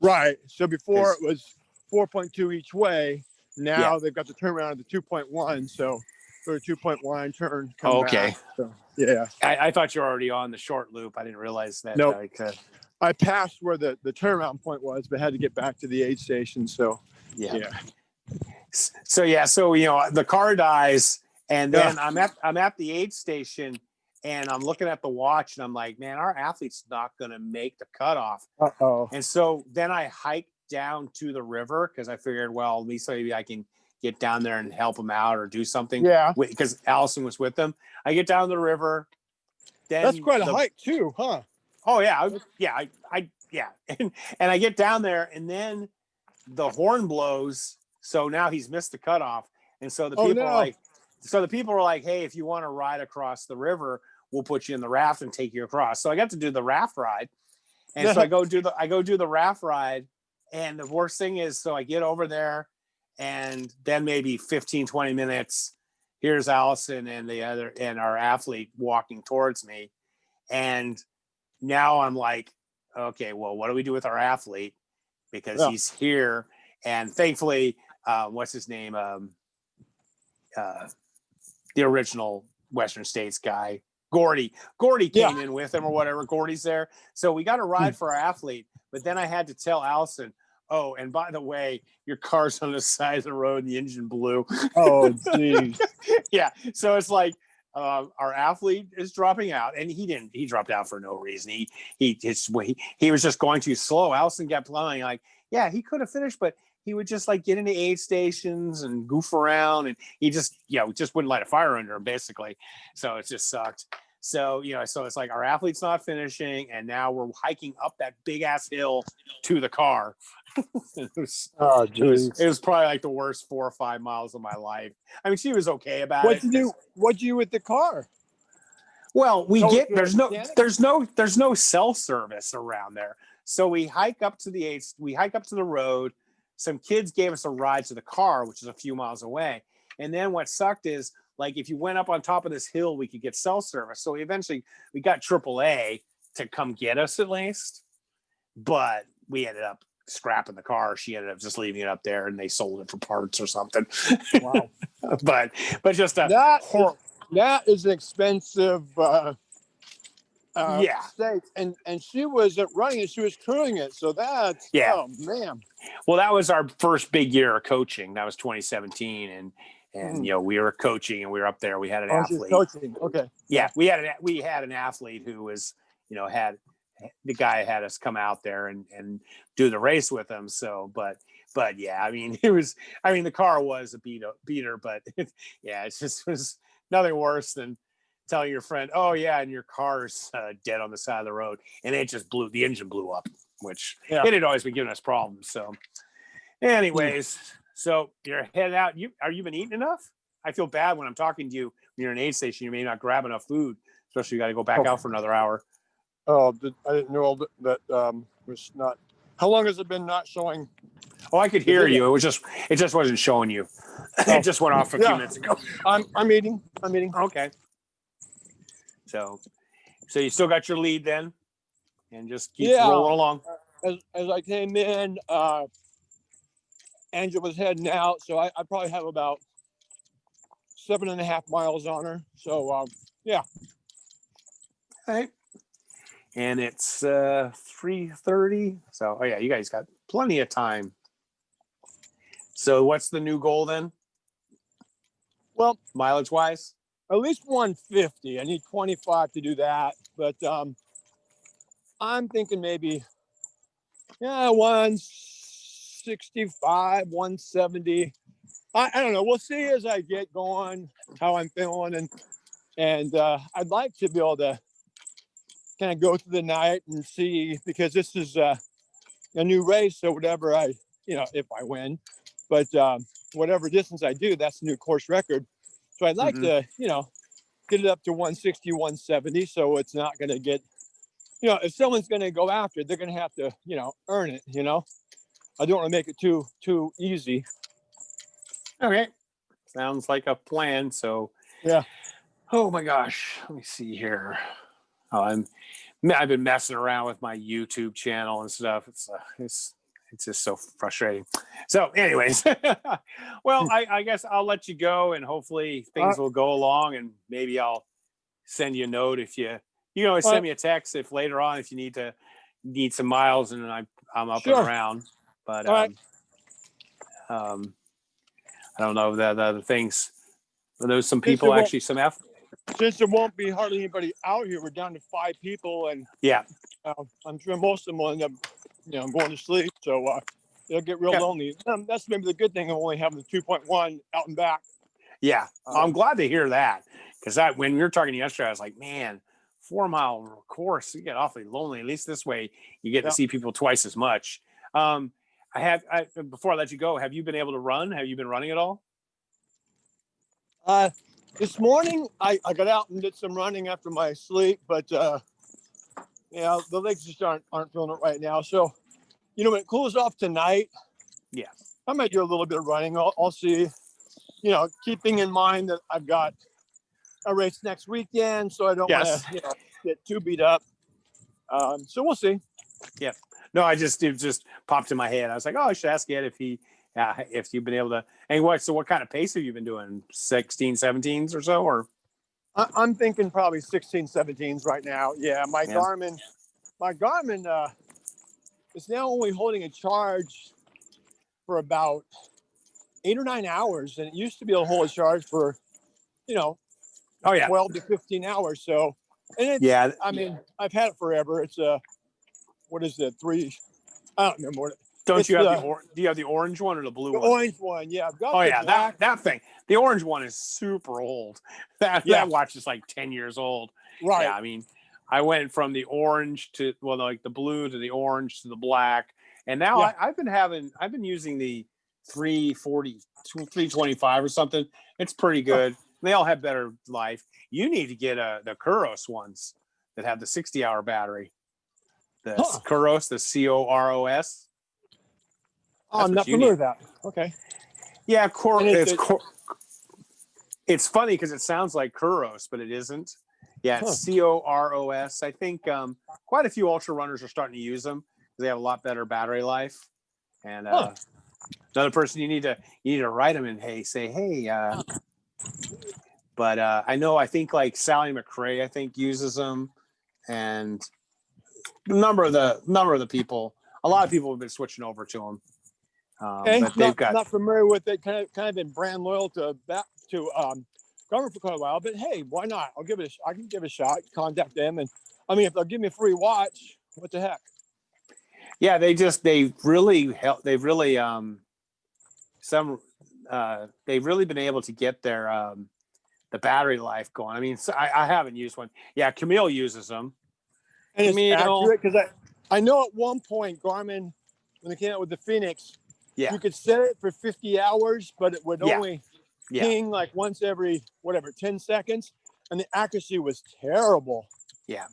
Right. So before it was 4.2 each way. Now they've got the turnaround at the 2.1. So for a 2.1 turn. Okay. Back, so, yeah. I thought you were already on the short loop. I didn't realize that. No. I passed where the turnaround point was, but had to get back to the aid station. So yeah. So the car dies, and then I'm at the aid station, and I'm looking at the watch, and I'm like, man, our athlete's not gonna make the cutoff. And so then I hiked down to the river because I figured, well, at least maybe I can get down there and help him out or do something. Yeah. Because Allison was with them. I get down the river. Then that's quite a hike too, huh? Oh yeah, and I get down there, and then the horn blows. So now he's missed the cutoff, and so the people are like, hey, if you want to ride across the river, we'll put you in the raft and take you across. So I got to do the raft ride, and so I go do the raft ride, And the worst thing is, so I get over there, and then maybe 15, 20 minutes, here's Allison and our athlete walking towards me. And now I'm like, okay, well, what do we do with our athlete? Because he's here. And thankfully, what's his name? The original Western States guy, Gordy came in with him or whatever. Gordy's there. So we got a ride for our athlete, but then I had to tell Allison, oh, and by the way, your car's on the side of the road and the engine blew. Oh, geez. Yeah. So it's like, our athlete is dropping out, and he dropped out for no reason. He was just going too slow. Allison kept playing, like, yeah, he could have finished, but he would just like get into aid stations and goof around, and he just wouldn't light a fire under him, basically. So it just sucked. So, so it's like our athlete's not finishing, and now we're hiking up that big ass hill to the car. it was probably like the worst 4 or 5 miles of my life. I mean, she was okay about it. What'd you do with the car? Well, there's no cell service around there. So we hike up to the road. Some kids gave us a ride to the car, which is a few miles away. And then what sucked is, like, if you went up on top of this hill, we could get cell service. So we got AAA to come get us at least. But we ended up scrapping the car. She ended up just leaving it up there, and they sold it for parts or something. Wow. but just that is an expensive state. And she wasn't running it, she was crewing it. So that's oh man. Well, that was our first big year of coaching. That was 2017, and we were coaching, and we were up there. We had an athlete. Coaching. Okay. Yeah, we had an athlete who was, the guy had us come out there and do the race with him. So, but yeah, I mean, the car was a beater, but it just was nothing worse than telling your friend, oh yeah, and your car's dead on the side of the road, and the engine blew up, which it had always been giving us problems. So anyways, so you're headed out. Are you been eating enough? I feel bad when I'm talking to you when you're in an aid station, you may not grab enough food, especially you got to go back out for another hour. Oh, I didn't know that was not. How long has it been not showing? Oh, I could hear you. It just wasn't showing you. It just went off a few minutes ago. I'm eating. Okay. So you still got your lead then, and just keep rolling along. As I came in, Angela was heading out, so I probably have about 7.5 miles on her. So yeah. All right. And it's 3:30. So you guys got plenty of time. So what's the new goal then? Well, mileage wise, at least 150. I need 25 to do that, but I'm thinking maybe 165, 170. I don't know. We'll see as I get going how I'm feeling, and I'd like to be able to kind of go through the night and see, because this is a new race, so whatever if I win, but whatever distance I do, that's a new course record. So I'd like to, get it up to 160, 170. So it's not going to get, if someone's going to go after it, they're going to have to, earn it. I don't want to make it too easy. Okay. Sounds like a plan. So yeah. Oh my gosh. Let me see here. I've been messing around with my YouTube channel and stuff. It's just so frustrating. So anyways, well, I guess I'll let you go, and hopefully things will go along, and maybe I'll send you a note if you can always send me a text if later on, if you need some miles and I'm up and around. But I don't know the other things. There's some people since there won't be hardly anybody out here, we're down to 5 people, and I'm sure most of them will end up, going to sleep. So it'll get real lonely. That's maybe the good thing of only having the 2.1 out and back. Yeah, I'm glad to hear that, because when we were talking yesterday, I was like, man, 4-mile course, you get awfully lonely. At least this way, you get to see people twice as much. Before I let you go, have you been able to run? Have you been running at all? This morning, I got out and did some running after my sleep, but the legs just aren't feeling it right now. So when it cools off tonight, Yeah. I might do a little bit of running. I'll see, keeping in mind that I've got a race next weekend, so I don't want Yes. to, get too beat up. So we'll see. Yeah. No, it just popped in my head. I was like, oh, I should ask Ed if you've been able to. And what kind of pace have you been doing? 16, 17s or so, or? I'm thinking probably 16, 17s right now. Yeah, my Yeah. Garmin is now only holding a charge for about 8 or 9 hours, and it used to be able to hold a charge for, Oh yeah. 12 to 15 hours. So, and it's, Yeah. I mean, I've had it forever. It's what is it? I don't remember what Don't it's you have do you have the orange one or the blue the one? orange one. Yeah, I've got Oh the yeah, black. that thing. The orange one is super old. That watch is like 10 years old. Right. Yeah, I mean, I went from the orange to like the blue to the orange to the black, and now I've been using the 340, 325 or something. It's pretty good. They all have better life. You need to get the Kuros ones that have the 60-hour battery. The Kuros, the COROS. Oh, I'm not familiar with that. Okay. Yeah, it's funny because it sounds like Kuros, but it isn't. Yeah, it's COROS. I think quite a few ultra runners are starting to use them because they have a lot better battery life. And another person you need to write them and say. But I think like Sally McRae, I think uses them, and a number of the people, a lot of people have been switching over to them. But they've not familiar with it. Kind of been brand loyal to Garmin for quite a while. But hey, why not? I can give it a shot. Contact them, and I mean, if they'll give me a free watch, what the heck? Yeah, they've really been able to get their the battery life going. I mean, I haven't used one. Yeah, Camille uses them. And it's accurate because I know at one point Garmin, when they came out with the Phoenix, you could set it for 50 hours, but it would only ping like once every 10 seconds, and the accuracy was terrible. Yeah.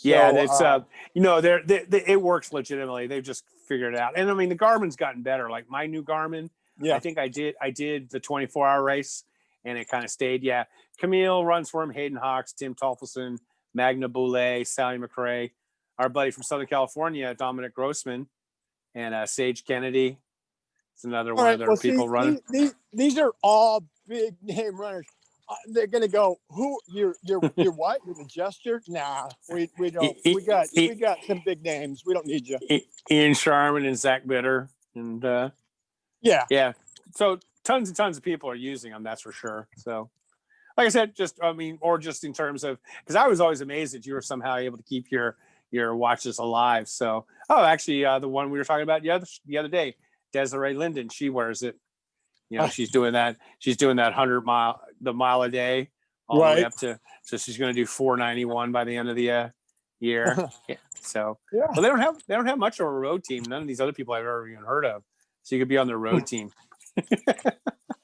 It's it works legitimately. They've just figured it out. And I mean, the Garmin's gotten better. Like my new Garmin, I think I did the 24-hour race, and it kind of stayed. Yeah. Camille runs for him, Hayden Hawks, Tim Tolfelson, Magna Boulay, Sally McRae, our buddy from Southern California, Dominic Grossman, and Sage Kennedy. It's another one of their people running. These are all big name runners. They're gonna go. Who you're what? You're the Jester? Nah, we don't. We got some big names. We don't need you. Ian Sharman and Zach Bitter, and yeah. So tons and tons of people are using them. That's for sure. So, like I said, just in terms of, because I was always amazed that you were somehow able to keep your watches alive. So, actually, the one we were talking about the other day, Desiree Linden, she wears it. She's doing that 100 mile a day, all the way up to. So she's going to do 491 by the end of the year. So, well, they don't have much of a road team. None of these other people I've ever even heard of. So you could be on their road team.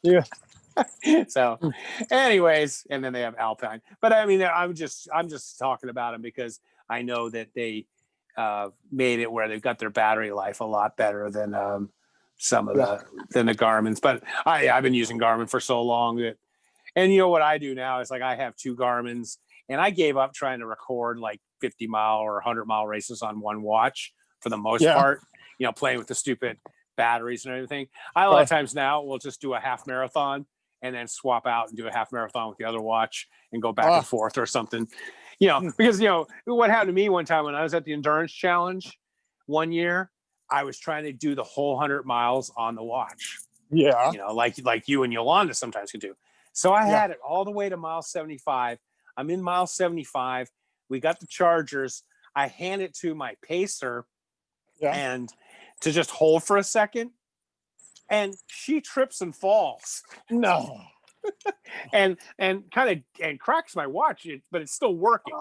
Yeah. So, anyways, and then they have Alpine. But I mean, I'm just talking about them because I know that they made it where they've got their battery life a lot better than some of the Garmin's. But I've been using Garmin for so long that, and what I do now is like I have two Garmin's, and I gave up trying to record like 50-mile or 100-mile races on one watch for the most part. Playing with the stupid batteries and everything. A lot of times now we'll just do a half marathon and then swap out and do a half marathon with the other watch and go back and forth or something. Because what happened to me one time when I was at the endurance challenge one year, I was trying to do the whole 100 miles on the watch. Yeah. Like you and Yolanda sometimes can do. So I had it all the way to mile 75. I'm in mile 75. We got the chargers. I hand it to my pacer and to just hold for a second. And she trips and falls. No. and kind of cracks my watch, but it's still working.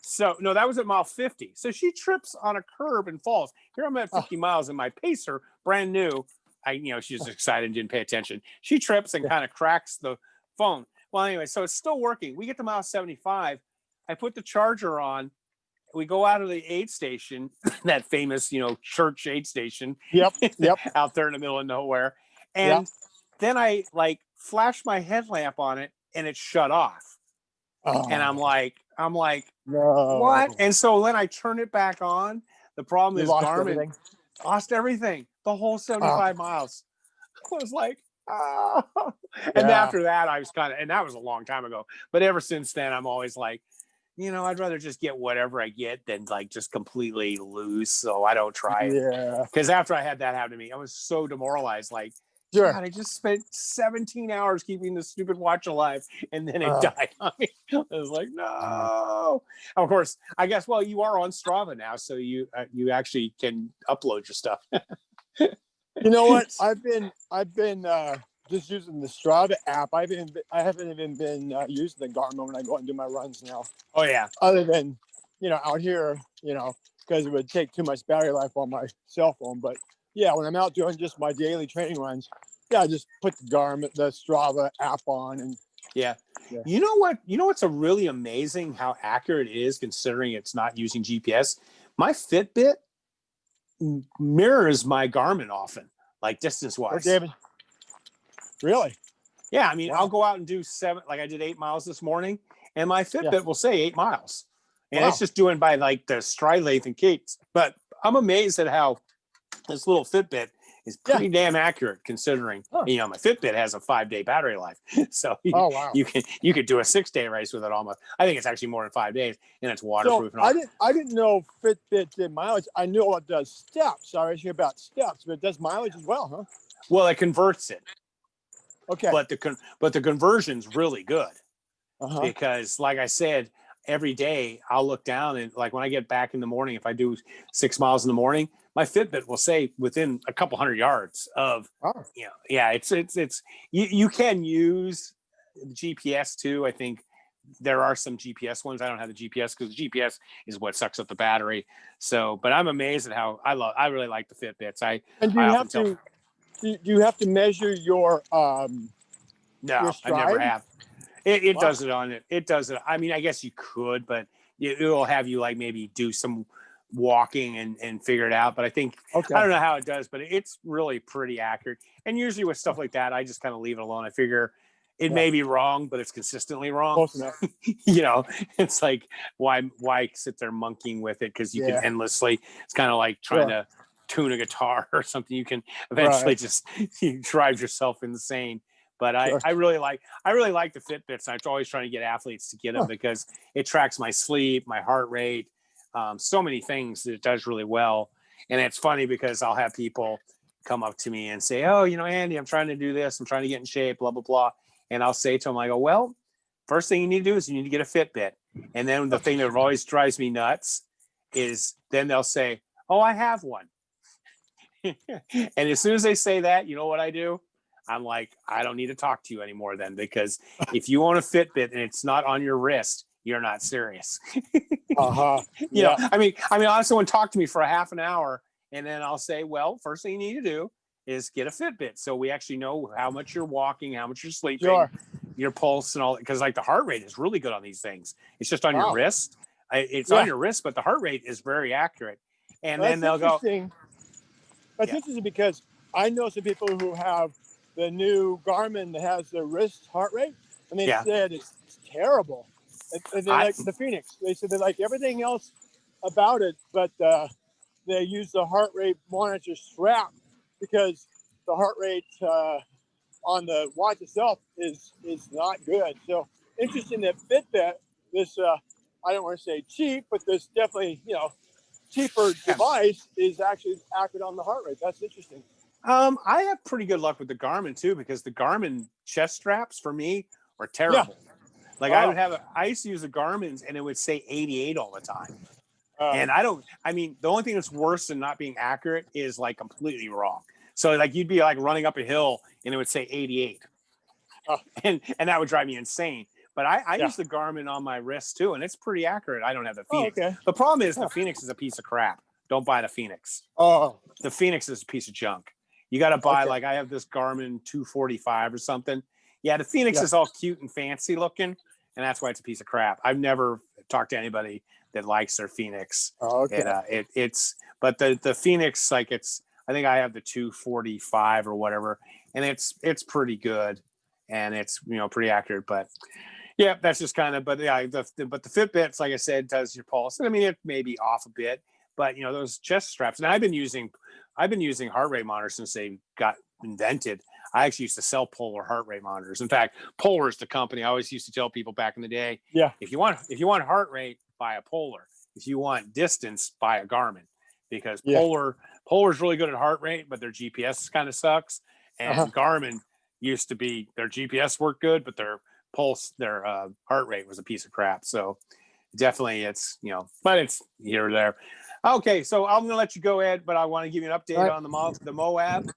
So no, that was at mile 50. So she trips on a curb and falls. Here I'm at 50 miles, and my pacer, brand new, she's excited and didn't pay attention. She trips and kind of cracks the phone. Well, anyway, so it's still working. We get to mile 75. I put the charger on, we go out of the aid station, that famous, church aid station. Yep. Out there in the middle of nowhere. And then I like flashed my headlamp on it and it shut off. And I'm like, no. what? And so then I turned it back on. The problem is Garmin lost everything, the whole 75 miles. I was like, oh. And after that, I was and that was a long time ago. But ever since then, I'm always like, I'd rather just get whatever I get than like just completely lose. So I don't try it. Yeah. Because after I had that happen to me, I was so demoralized. Like, Sure. God, I just spent 17 hours keeping this stupid watch alive, and then it died on me. I was like, no. Of course, I guess. Well, you are on Strava now, so you actually can upload your stuff. You know what? I've been just using the Strava app. I haven't even been using the Garmin when I go out and do my runs now. Oh yeah. Other than out here, because it would take too much battery life on my cell phone. But yeah, when I'm out doing just my daily training runs, I just put the Strava app on and. Yeah. You know what? What's a really amazing how accurate it is considering it's not using GPS. My Fitbit mirrors my Garmin often, like distance-wise. Oh, David. Really? Yeah, I mean, Wow. I'll go out and do 7, like I did 8 miles this morning, and my Fitbit will say 8 miles. And it's just doing by like the stride length and gates. But I'm amazed at how this little Fitbit is pretty damn accurate considering, my Fitbit has a 5-day battery life. So you could do a 6-day race with it almost. I think it's actually more than 5 days, and it's waterproof. So I didn't know Fitbit did mileage. I knew it does steps. I was hearing about steps, but it does mileage as well, huh? Well, it converts it. Okay. But the conversion's really good because, like I said, every day I'll look down and like when I get back in the morning, if I do 6 miles in the morning, my Fitbit will say within a couple hundred yards of, it's you can use GPS too. I think there are some GPS ones. I don't have the GPS because the GPS is what sucks up the battery. So, but I'm amazed at how I really like the Fitbits. Do you have to measure your No, I never have. It does it on it. It does it. I mean, I guess you could, but it will have you like maybe do some walking and figure it out. But I think I don't know how it does, but it's really pretty accurate. And usually with stuff like that, I just kind of leave it alone. I figure it may be wrong, but it's consistently wrong. Close enough. It's like why sit there monkeying with it because you can endlessly. It's kind of like trying to tune a guitar or something. You can eventually just drive yourself insane. But I really like the Fitbits. I'm always trying to get athletes to get them because it tracks my sleep, my heart rate, so many things that it does really well. And it's funny because I'll have people come up to me and say, "Oh, Andy, I'm trying to do this. I'm trying to get in shape, blah, blah, blah." And I'll say to them, I go, "Well, first thing you need to do is you need to get a Fitbit." And then the thing that always drives me nuts is then they'll say, "Oh, I have one." And as soon as they say that, you know what I do? I'm like, I don't need to talk to you anymore then, because if you own a Fitbit and it's not on your wrist, you're not serious. I mean, I'll have someone talk to me for a half an hour and then I'll say, well, first thing you need to do is get a Fitbit. So we actually know how much you're walking, how much you're sleeping, your pulse and all that. Cause like the heart rate is really good on these things. It's just on your wrist. It's on your wrist, but the heart rate is very accurate. And then they'll go. That's interesting because I know some people who have the new Garmin that has the wrist heart rate, and they said it's terrible. And they like the Phoenix. They said they like everything else about it, but they use the heart rate monitor strap because the heart rate on the watch itself is not good. So interesting that Fitbit, this I don't want to say cheap, but this definitely cheaper device is actually accurate on the heart rate. That's interesting. I have pretty good luck with the Garmin too, because the Garmin chest straps for me were terrible. Like I used to use the Garmin's and it would say 88 all the time. And the only thing that's worse than not being accurate is like completely wrong. So like you'd be like running up a hill and it would say 88. And that would drive me insane. But I use the Garmin on my wrist too, and it's pretty accurate. I don't have the Phoenix. The problem is the Phoenix is a piece of crap. Don't buy the Phoenix. The Phoenix is a piece of junk. You got to buy like I have this Garmin 245 or something. Yeah, the Phoenix is all cute and fancy looking, and that's why it's a piece of crap. I've never talked to anybody that likes their Phoenix. Oh, okay. But the Phoenix, like I think I have the 245 or whatever, and it's pretty good, and it's pretty accurate. But yeah, that's just kind of. But yeah, but the Fitbits, like I said, does your pulse. And I mean, it may be off a bit, but those chest straps. And I've been using heart rate monitors since they got invented. I actually used to sell Polar heart rate monitors. In fact, Polar is the company. I always used to tell people back in the day, Yeah. if you want heart rate, buy a Polar. If you want distance, buy a Garmin, because Polar's really good at heart rate, but their GPS kind of sucks. And Garmin used to be, their GPS worked good, but their pulse, their heart rate was a piece of crap. So definitely but it's here or there. Okay, so I'm going to let you go, Ed, but I want to give you an update on the Moab.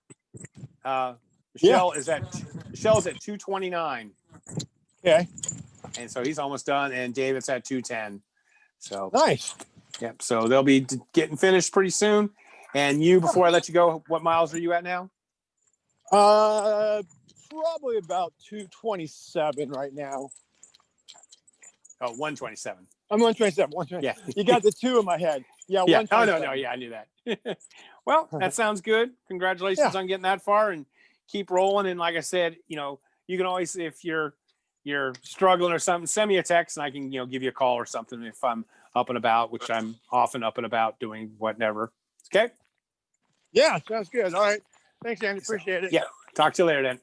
Michelle is at 229. Okay. And so he's almost done, and David's at 210. So Nice. Yep. So they'll be getting finished pretty soon. And you, before I let you go, what miles are you at now? Probably about 227 right now. Oh, 127. I'm 127. 127. Yeah. You got the 2 in my head. Yeah. Yeah. Oh, 127. no. Yeah, I knew that. Well, that sounds good. Congratulations on getting that far, and keep rolling. And like I said, you can always, if you're struggling or something, send me a text and I can, give you a call or something if I'm up and about, which I'm often up and about doing whatever. Okay. Yeah. Sounds good. All right. Thanks, Andy. Appreciate it. Yeah. Talk to you later then.